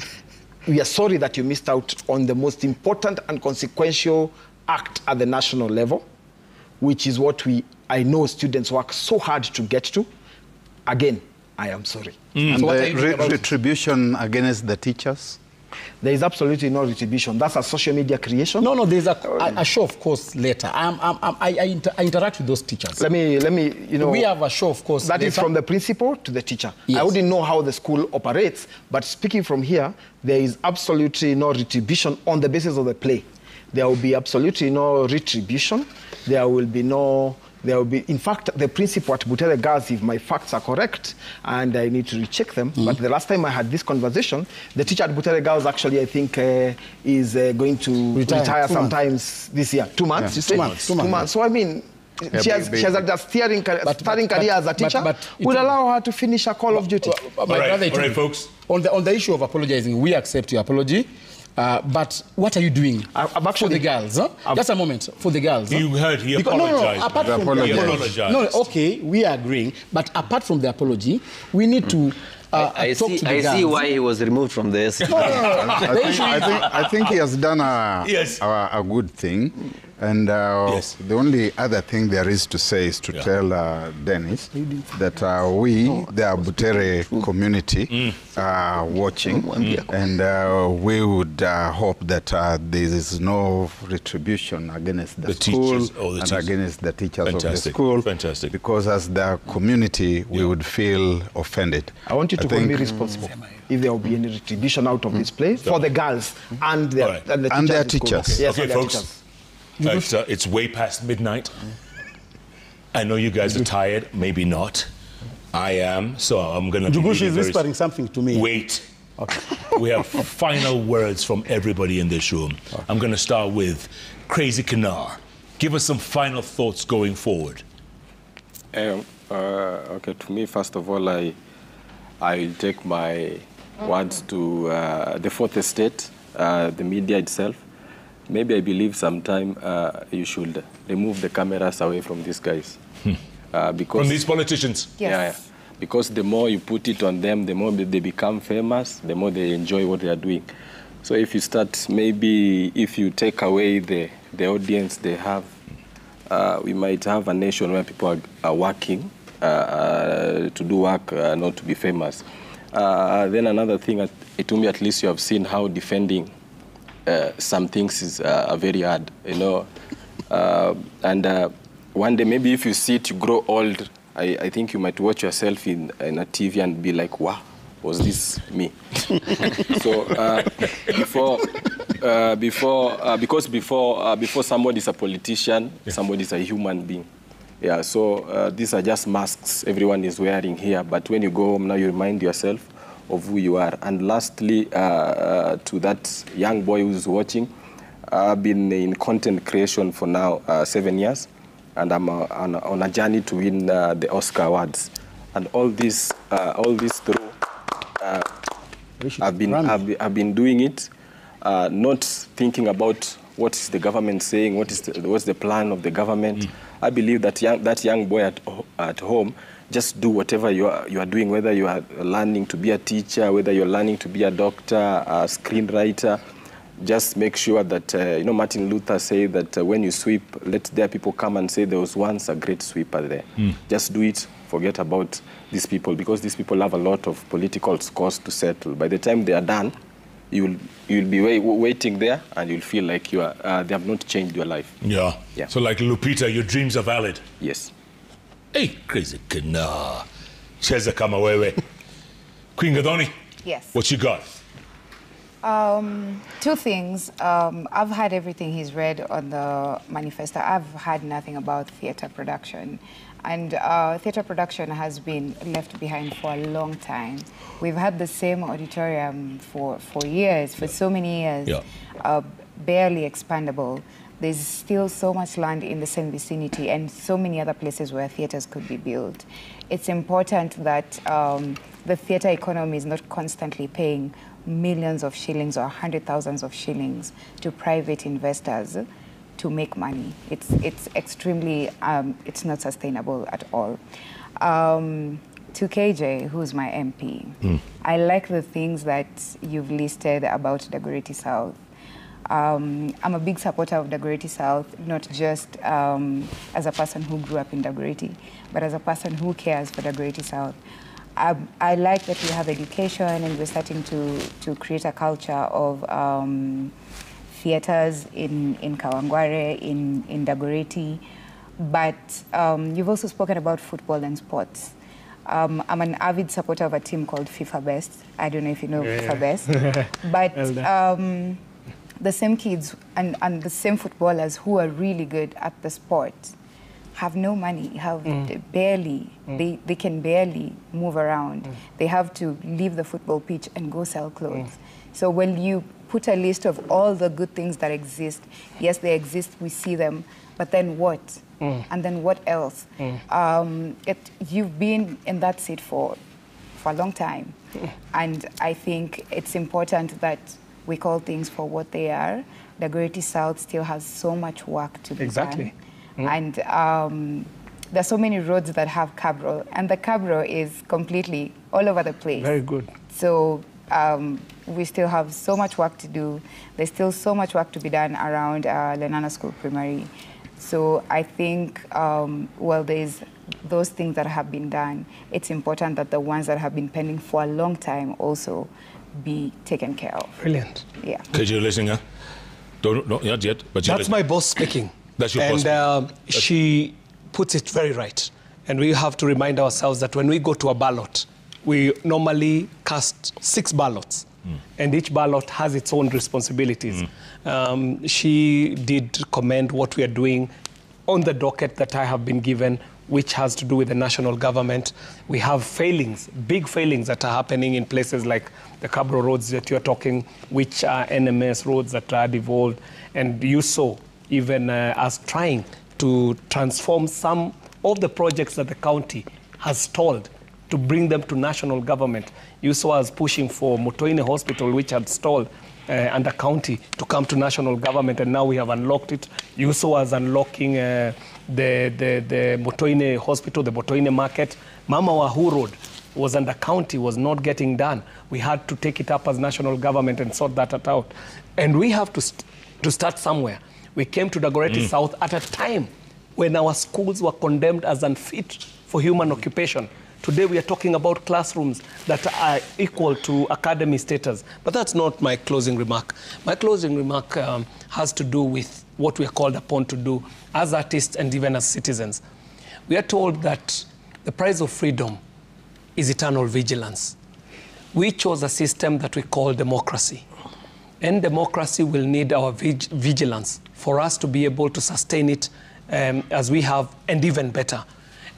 We are sorry that you missed out on the most important and consequential act at the national level, which is what I know students work so hard to get to. Again, I am sorry. And so the retribution against the teachers? There is absolutely no retribution. That's a social media creation. No, there's a show of course later. I interact with those teachers. Let me, you know. We have a show of course that later. is from the principal to the teacher. Yes. I wouldn't know how the school operates, but speaking from here, there is absolutely no retribution on the basis of the play. There will be absolutely no retribution. There will be, in fact, the principal at Butere Girls, if my facts are correct, and I need to recheck them, but the last time I had this conversation, the teacher at Butere Girls actually, I think, is going to retire sometimes this year. 2 months, you say? 2 months. So, I mean, she has a starting career as a teacher. We'll allow her to finish her call of duty. All right, folks. On the issue of apologizing, we accept your apology. But what are you doing for the girls? Huh? Just a moment, for the girls. You heard he apologized. No, apart from the apology. No, okay, we are agreeing. But apart from the apology, we need to I see why he was removed from this. I think he has done a good thing. And the only other thing there is to say is to tell Dennis that we, the Butere community, are watching, and we would hope that there is no retribution against the school and against the teachers of the school. Fantastic. Because as the community, we would feel offended. I want you to hold me responsible if there will be any retribution out of this play for the girls and their teachers. Yes, okay, folks. It's way past midnight. I know you guys are tired, maybe not. I am, so I'm going to be Jugush is whispering something to me. Wait. Okay. We have final words from everybody in this room. Okay. I'm going to start with Crazy Kanar. Give us some final thoughts going forward. Okay, to me, first of all, I will take my words to the fourth estate, the media itself. Maybe I believe sometime you should remove the cameras away from these guys. Because from these politicians? Yes. Yeah, because the more you put it on them, the more they become famous, the more they enjoy what they are doing. So if you start, maybe if you take away the audience they have, we might have a nation where people are working to do work, not to be famous. Then another thing, Itumbi, at least you have seen how defending some things is very hard, you know. And one day, maybe if you see it, you grow old, I think you might watch yourself in a TV and be like, wow, was this me? So before somebody's a politician, somebody's a human being. Yeah, so these are just masks everyone is wearing here. But when you go home now, you remind yourself who you are. And lastly, to that young boy who's watching, I've been in content creation for now 7 years, and I'm on a journey to win the Oscar Awards. And all this through, I've been doing it, not thinking about what is the government saying, what's the plan of the government. I believe that that young boy at home, just do whatever you are doing, whether you are learning to be a teacher, whether you're learning to be a doctor, a screenwriter. Just make sure that, Martin Luther said that when you sweep, let their people come and say there was once a great sweeper there. Just do it, forget about these people, because these people have a lot of political scores to settle. By the time they are done, you'll be waiting there, and you'll feel like they have not changed your life. Yeah. So like Lupita, your dreams are valid? Yes. Hey, crazy kina. Cheza kama wewe. Queen Gadoni? Yes. What you got? Two things. I've had everything he's read on the manifesto. I've had nothing about theatre production. And theatre production has been left behind for a long time. We've had the same auditorium for years, for so many years, barely expandable. There's still so much land in the same vicinity and so many other places where theatres could be built. It's important that the theatre economy is not constantly paying millions of shillings or 100,000s of shillings to private investors to make money. It's extremely, it's not sustainable at all. To KJ, who's my MP, I like the things that you've listed about Dagoretti South. I'm a big supporter of Dagoretti South, not just as a person who grew up in Dagoretti, but as a person who cares for Dagoretti South. I like that we have education and we're starting to create a culture of theatres in Kawangware, in Dagoretti. But you've also spoken about football and sports. I'm an avid supporter of a team called FIFA Best. I don't know if you know FIFA Best. But the same kids and the same footballers who are really good at the sport have no money, have barely, they can barely move around. They have to leave the football pitch and go sell clothes. So when you put a list of all the good things that exist, yes, they exist, we see them, but then what? And then what else? You've been in that seat for a long time. And I think it's important that we call things for what they are. Dagoretti South still has so much work to be done. And there's so many roads that have cabro, and the cabro is completely all over the place. Very good. So we still have so much work to do. There's still so much work to be done around Lenana School Primary. So I think, well, there's those things that have been done. It's important that the ones that have been pending for a long time also be taken care of. Brilliant. Yeah. Because you're listening, huh? Not yet, but that's my boss speaking. That's your boss. And she puts it very right. And we have to remind ourselves that when we go to a ballot, we normally cast 6 ballots. And each ballot has its own responsibilities. She did commend what we are doing on the docket that I have been given, which has to do with the national government. We have failings, big failings that are happening in places like the Cabro roads that you're talking, which are NMS roads that are devolved. And you saw even us trying to transform some of the projects that the county has stalled to bring them to national government. You saw us pushing for Motoine Hospital, which had stalled under county, to come to national government, and now we have unlocked it. You saw us unlocking the Motoine Hospital, the Motoine Market. Mama Wahu Road was under county, was not getting done. We had to take it up as national government and sort that out. And we have to start somewhere. We came to Dagoretti South at a time when our schools were condemned as unfit for human occupation. Today we are talking about classrooms that are equal to academy status. But that's not my closing remark. My closing remark has to do with what we are called upon to do as artists and even as citizens. We are told that the price of freedom is eternal vigilance. We chose a system that we call democracy. And democracy will need our vigilance for us to be able to sustain it as we have, and even better.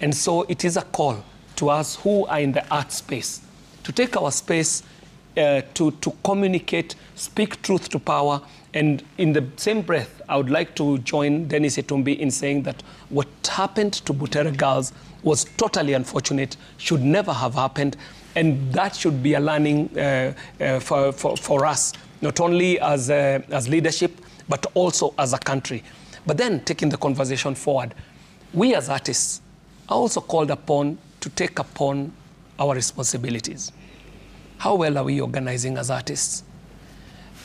And so it is a call to us who are in the art space to take our space to communicate, speak truth to power. And in the same breath, I would like to join Dennis Itumbi in saying that what happened to Butere girls was totally unfortunate, should never have happened, and that should be a learning for us, not only as leadership, but also as a country. But then, taking the conversation forward, we as artists are also called upon to take upon our responsibilities. How well are we organizing as artists?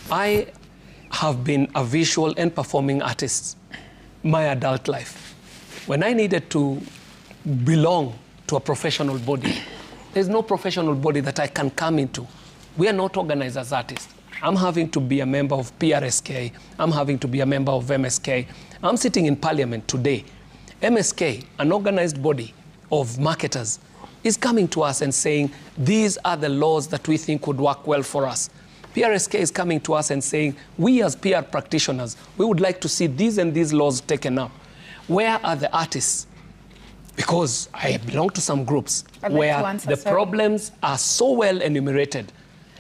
I have been a visual and performing artist my adult life. When I needed to belong to a professional body, there's no professional body that I can come into. We are not organized as artists. I'm having to be a member of PRSK. I'm having to be a member of MSK. I'm sitting in Parliament today. MSK, an organized body of marketers, is coming to us and saying, these are the laws that we think would work well for us. PRSK is coming to us and saying, we as PR practitioners, we would like to see these and these laws taken up. Where are the artists? Because I belong to some groups where the problems are so well enumerated,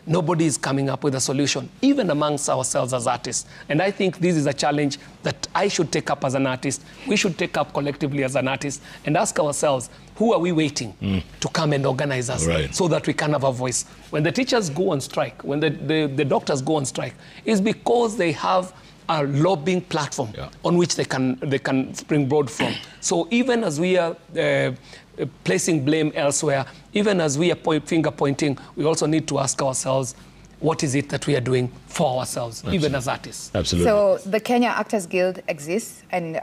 nobody is coming up with a solution, even amongst ourselves as artists. And I think this is a challenge that I should take up as an artist. We should take up collectively as an artist and ask ourselves, who are we waiting to come and organize us so that we can have a voice? When the teachers go on strike, when the doctors go on strike, it's because they have a lobbying platform on which they can springboard from. So even as we are placing blame elsewhere, even as we are finger pointing, we also need to ask ourselves, what is it that we are doing for ourselves, even as artists? Absolutely. So the Kenya Actors Guild exists, and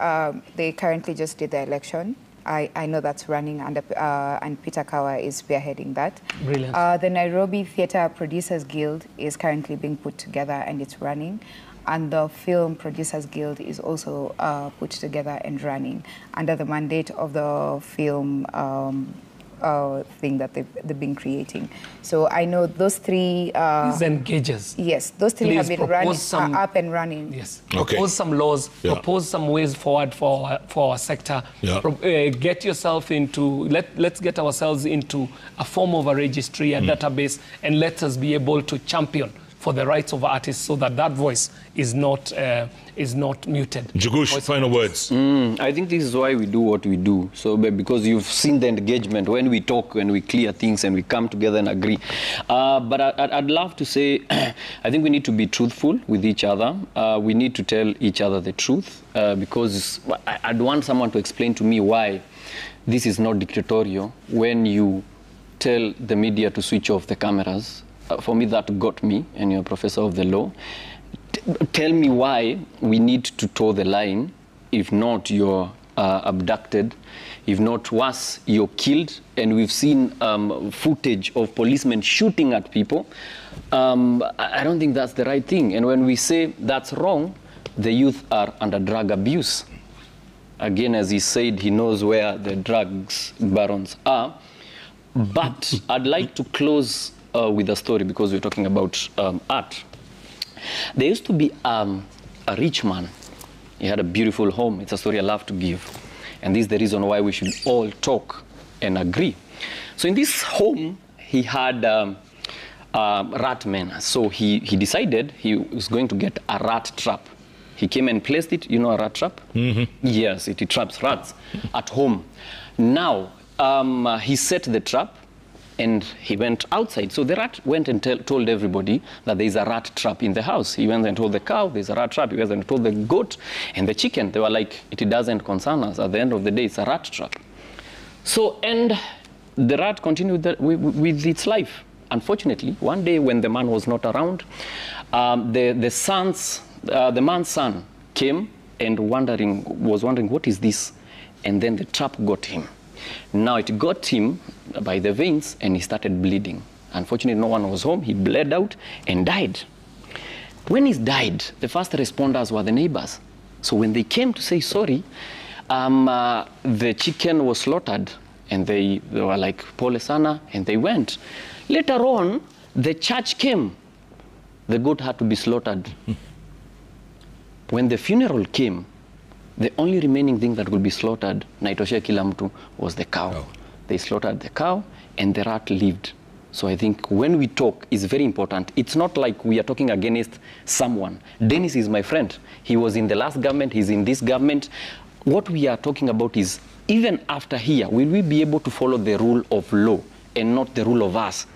they currently just did the election. I know that's running, and Peter Kawa is spearheading that. Brilliant. The Nairobi Theatre Producers Guild is currently being put together, and it's running. And the Film Producers Guild is also put together and running under the mandate of the film thing that they've been creating. So I know those three... These engages. Yes, those three have been running, up and running. Yes. Okay. Propose some laws, propose some ways forward for our sector. Get yourself into... Let's get ourselves into a form of a registry, a database, and let us be able to champion for the rights of artists so that that voice is not muted. Jagush, final words. I think this is why we do what we do. So because you've seen the engagement when we talk, when we clear things and we come together and agree. But I'd love to say, I think we need to be truthful with each other. We need to tell each other the truth because I'd want someone to explain to me why this is not dictatorial when you tell the media to switch off the cameras. For me, that got me, and you're a professor of the law. Tell me why we need to toe the line. If not, you're abducted. If not worse, you're killed. And we've seen footage of policemen shooting at people. I don't think that's the right thing. And when we say that's wrong, the youth are under drug abuse. Again, as he said, he knows where the drugs barons are. But I'd like to close with a story because we're talking about art. There used to be a rich man. He had a beautiful home. It's a story I love to give. And this is the reason why we should all talk and agree. So in this home, he had rat men. So he decided he was going to get a rat trap. He came and placed it. You know a rat trap? Yes, it traps rats at home. Now, he set the trap. And he went outside. So the rat went and told everybody that there's a rat trap in the house. He went and told the cow there's a rat trap. He went and told the goat and the chicken. They were like, it doesn't concern us. At the end of the day, it's a rat trap. So, and the rat continued with its life. Unfortunately, one day when the man was not around, the man's son came and was wondering, what is this? And then the trap got him. Now it got him by the veins and he started bleeding. Unfortunately, no one was home. He bled out and died. When he died, the first responders were the neighbors. So when they came to say sorry, the chicken was slaughtered and they were like, pole sana, and they went. Later on, the church came. The goat had to be slaughtered. When the funeral came, the only remaining thing that could be slaughtered, naitoshe kila mtu, was the cow. They slaughtered the cow, and the rat lived. So I think when we talk, it's very important. It's not like we are talking against someone. Dennis is my friend. He was in the last government, he's in this government. What we are talking about is, even after here, will we be able to follow the rule of law and not the rule of us?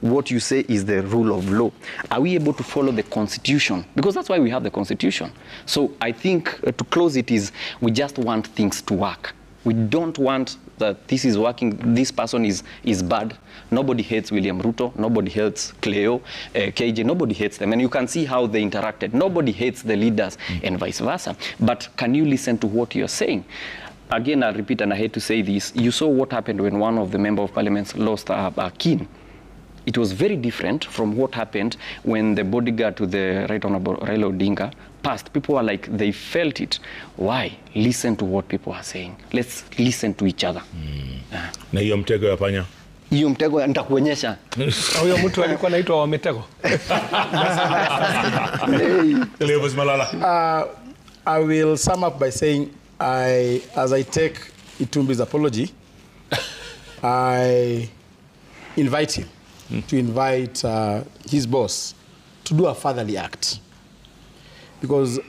What you say is the rule of law. Are we able to follow the Constitution? Because that's why we have the Constitution. So I think to close it is, we just want things to work. We don't want that this is working, this person is bad. Nobody hates William Ruto, nobody hates Cleo, KJ, nobody hates them. And you can see how they interacted. Nobody hates the leaders and vice versa. But can you listen to what you're saying? Again, I'll repeat, and I hate to say this, you saw what happened when one of the member of parliament lost a kin. It was very different from what happened when the bodyguard to the Right Honorable Raila Odinga passed. People were like, they felt it. Why? Listen to what people are saying. Let's listen to each other. Na hiyo mtego ya panya? Hiyo mtego nitakuonyesha. Huyo mtu alikuwa anaitwa wa mitego. I will sum up by saying, as I take Itumbi's apology, I invite him to invite his boss to do a fatherly act. Because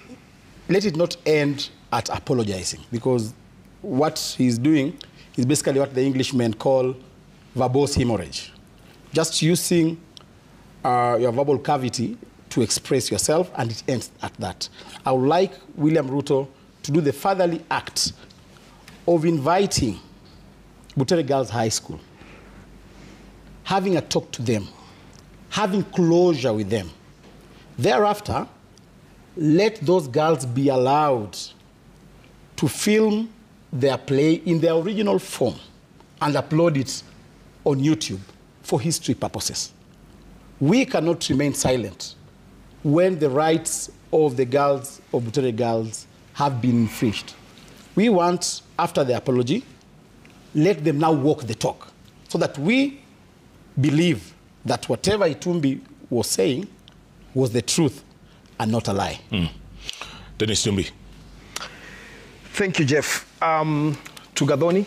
let it not end at apologizing. Because what he's doing is basically what the Englishmen call verbose hemorrhage. Just using your verbal cavity to express yourself, and it ends at that. I would like William Ruto to do the fatherly act of inviting Butere Girls High School, having a talk to them, having closure with them. Thereafter, let those girls be allowed to film their play in their original form and upload it on YouTube for history purposes. We cannot remain silent when the rights of the girls, of Butere girls, have been infringed. We want, after the apology, let them now walk the talk, so that we believe that whatever Itumbi was saying was the truth and not a lie. Dennis Tumbi. Thank you, Jeff. To Gadoni,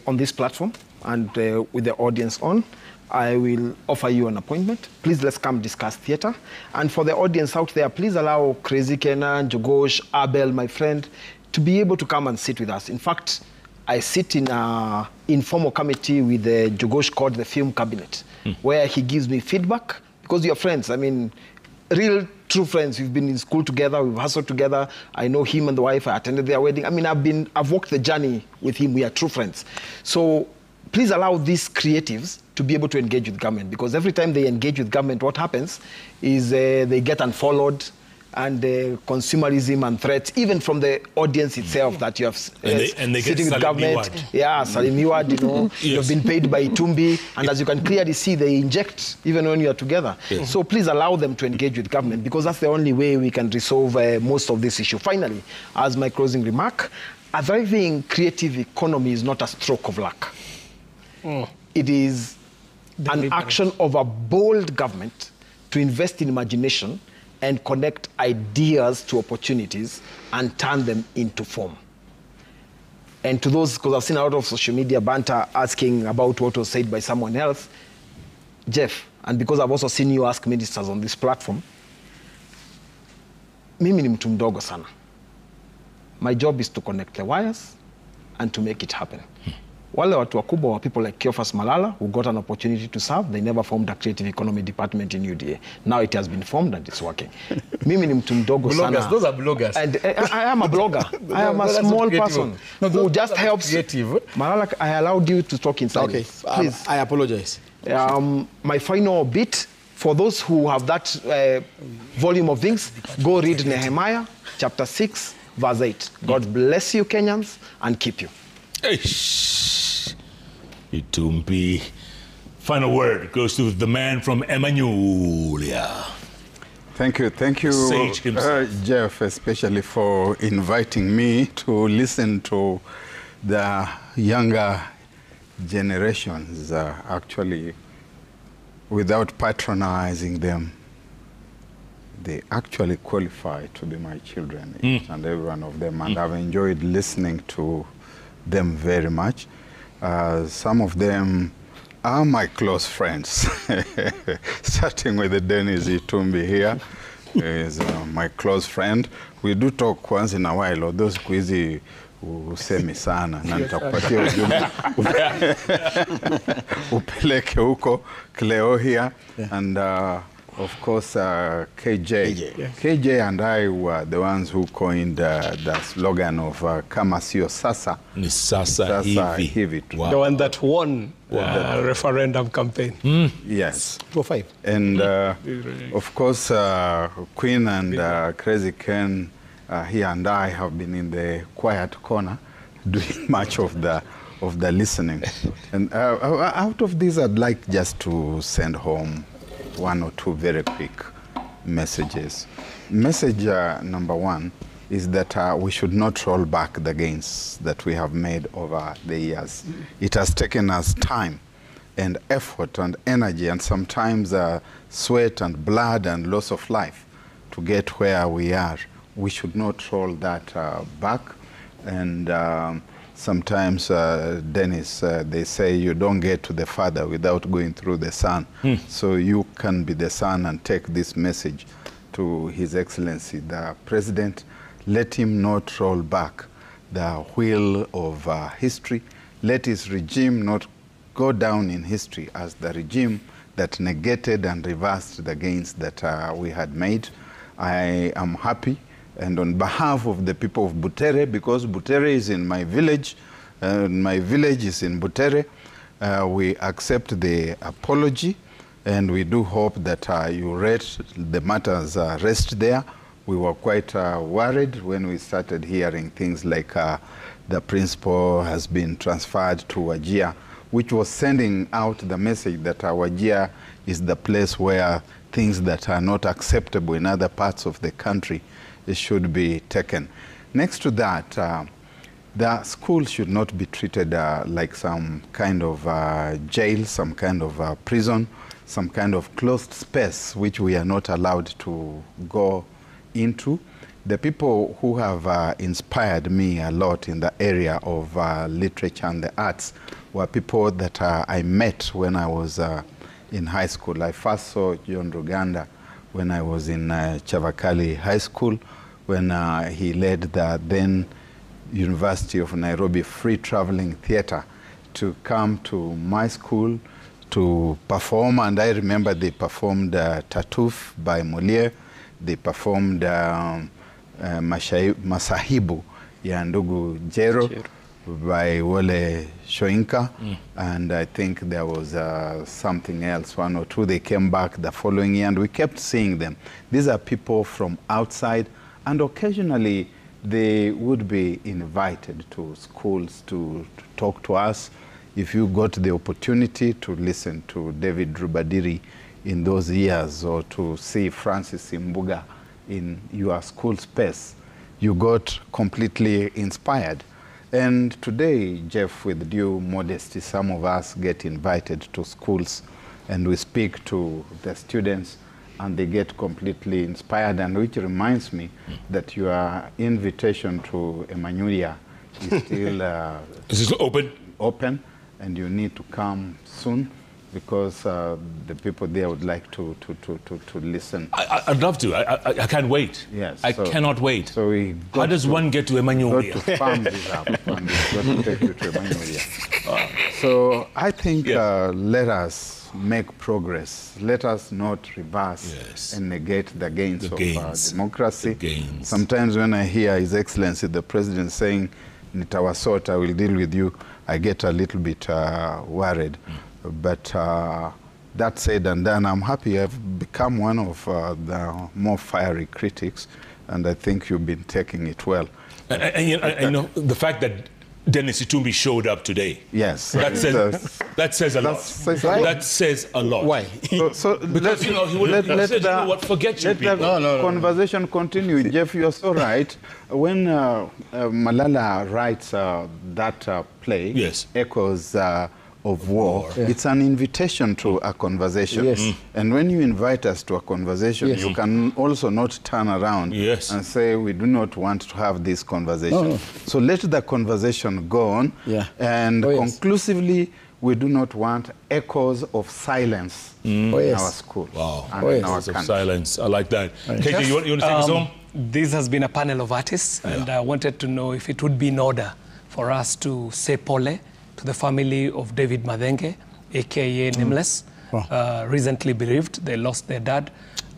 on this platform and with the audience on, I will offer you an appointment. Please, let's come discuss theater. And for the audience out there, please allow Crazy Kenan, Jogosh, Abel, my friend, to be able to come and sit with us. In fact, I sit in an informal committee with Jogosh called the Film Cabinet, where he gives me feedback, because you're friends. I mean, real, true friends. We've been in school together, we've hustled together. I know him and the wife, I attended their wedding. I mean, I've walked the journey with him. We are true friends. So please allow these creatives to be able to engage with government, because every time they engage with government, what happens is they get unfollowed, and consumerism and threats, even from the audience itself, that you have and they sitting get with government. Yeah, Salim Iwad, you know, you've been paid by Itumbi, and as you can clearly see, they inject even when you are together. So please allow them to engage with government, because that's the only way we can resolve most of this issue. Finally, as my closing remark, a thriving creative economy is not a stroke of luck. It is an action of a bold government to invest in imagination and connect ideas to opportunities and turn them into form. And to those, because I've seen a lot of social media banter asking about what was said by someone else, Jeff, and because I've also seen you ask ministers on this platform, mimi ni mtu mdogo sana. My job is to connect the wires and to make it happen. Wale watu wakubwa wa people like Cleophas Malala, who got an opportunity to serve, they never formed a creative economy department in UDA. Now it has been formed and it's working. Mimi ni mtu mdogo sana. Those are bloggers. And I am a blogger. I am a small person who just helps. Creative. Malala, I allowed you to talk in silence. Okay, please. I apologize. My final bit, for those who have that volume of things, go read Nehemiah chapter 6, verse 8. God bless you, Kenyans, and keep you. Itumbi. Final word goes to the man from Emmanuelia. Thank you, Sage himself. Jeff, especially for inviting me to listen to the younger generations, actually, without patronizing them. They actually qualify to be my children, each and every one of them, and I've enjoyed listening to them very much. Some of them are my close friends. Starting with Dennis Itumbi here, is my close friend. We do talk once in a while, although siku hizi usemi sana na nitakupatia ujumbe upeleke huko Cleo here, and of course KJ and I were the ones who coined the slogan of kama sio sasa ni sasa hivi. Wow. The one that won the referendum campaign. Yes. 205. And of course Queen and Crazy Ken, he and I have been in the quiet corner doing much of the listening. And out of this, I'd like just to send home one or two very quick messages. Message number one is that we should not roll back the gains that we have made over the years. It has taken us time and effort and energy and sometimes sweat and blood and loss of life to get where we are. We should not roll that back. And sometimes, Dennis, they say you don't get to the Father without going through the Son. So you can be the Son and take this message to His Excellency, the President. Let him not roll back the wheel of history. Let his regime not go down in history as the regime that negated and reversed the gains that we had made. I am happy, and on behalf of the people of Butere, because Butere is in my village, my village is in Butere, we accept the apology, and we do hope that you let the matters rest there. We were quite worried when we started hearing things like the principal has been transferred to Wajir, which was sending out the message that Wajir is the place where things that are not acceptable in other parts of the country should be taken. Next to that, the school should not be treated like some kind of jail, some kind of prison, some kind of closed space which we are not allowed to go into. The people who have inspired me a lot in the area of literature and the arts were people that I met when I was in high school. I first saw John Ruganda when I was in Chavakali High School, when he led the then University of Nairobi Free Traveling Theatre to come to my school to perform. And I remember they performed Tartuffe by Molière. They performed Masahibu ya Ndugu Jero by Wole Shoinka. And I think there was something else, one or two. They came back the following year and we kept seeing them. These are people from outside, and occasionally they would be invited to schools to talk to us. If you got the opportunity to listen to David Rubadiri in those years, or to see Francis Imbuga in your school space, you got completely inspired. And today, Jeff, with due modesty, some of us get invited to schools and we speak to the students and they get completely inspired, and which reminds me that your invitation to Emmanuelia is still is it open, and you need to come soon, because the people there would like to listen. I'd love to. I can't wait. Yes. I cannot wait. So we how does one get to Emmanuelia? Got to farm this up and we've got to take you to Emmanuelia. So I think let us make progress. Let us not reverse and negate the gains of democracy. Sometimes when I hear His Excellency the President saying, "Nitawasort, I will deal with you," I get a little bit worried. But that said and done, I'm happy I've become one of the more fiery critics, and I think you've been taking it well. And you know, the fact that Dennis Itumbi showed up today. Yes. That says a lot. That says a lot. Why? So because, you know, he would have said, you know what, forget you people. The conversation continue. Jeff, you're so right. When Malala writes that play, Echoes of War, it's an invitation to a conversation. And when you invite us to a conversation, you can also not turn around and say, we do not want to have this conversation. So let the conversation go on, and conclusively we do not want echoes of silence in our school. Wow. And in our Of country. silence. I like that. KK, you want to take us home? This has been a panel of artists, and I wanted to know if it would be in order for us to say pole to the family of David Madenge, aka Nameless, recently bereaved. They lost their dad.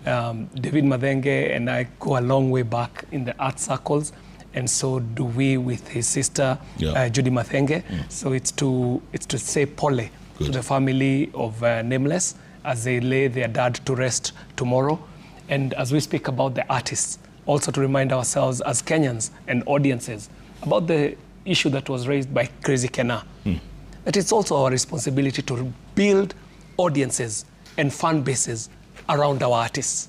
David Madenge and I go a long way back in the art circles, and so do we with his sister Judy Madenge. So it's to say pole to the family of Nameless as they lay their dad to rest tomorrow. And as we speak about the artists, also to remind ourselves as Kenyans and audiences about the issue that was raised by Crazy Kena, that it's also our responsibility to build audiences and fan bases around our artists.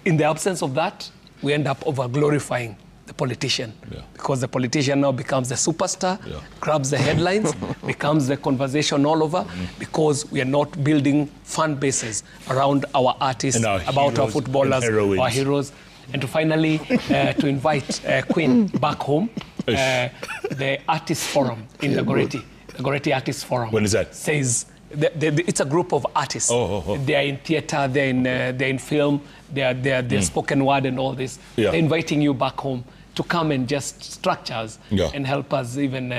In the absence of that, we end up over-glorifying the politician, because the politician now becomes the superstar, grabs the headlines, becomes the conversation all over, because we are not building fan bases around our artists, about our footballers, our heroes. And to finally, to invite Queen back home, the Artist Forum in the Goretti Artist Forum. When is that? Says it's a group of artists. They are in theater, they're in film, they're spoken word and all this. They're inviting you back home to come and just structure us and help us even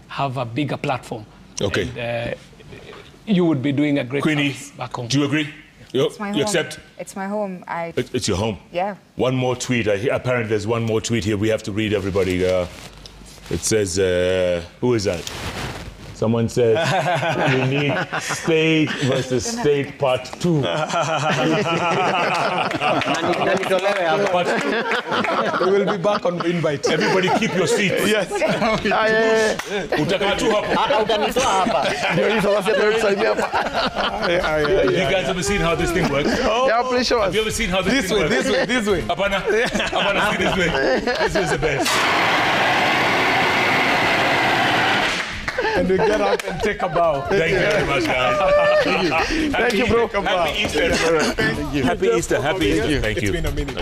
have a bigger platform. Okay. And, you would be doing a great Queenie, service back home. do you agree? It's my home. You accept? It's my home. It's your home? Yeah. One more tweet. Apparently there's one more tweet here. We have to read, everybody. It says, who is that? Someone says, we need state versus state part 2. We will be back on invite. Everybody keep your seats. Yes. Utakaa tu hapa. You guys ever seen how this thing works? Yeah, please show us. Have you ever seen how this thing works? This way. Apana, see this way. This is the best. And we get up and take a bow. Thank you very much, guys. Thank you, bro. Happy Easter. Happy Easter. Happy Easter. Thank you. Thank you. It's been a minute.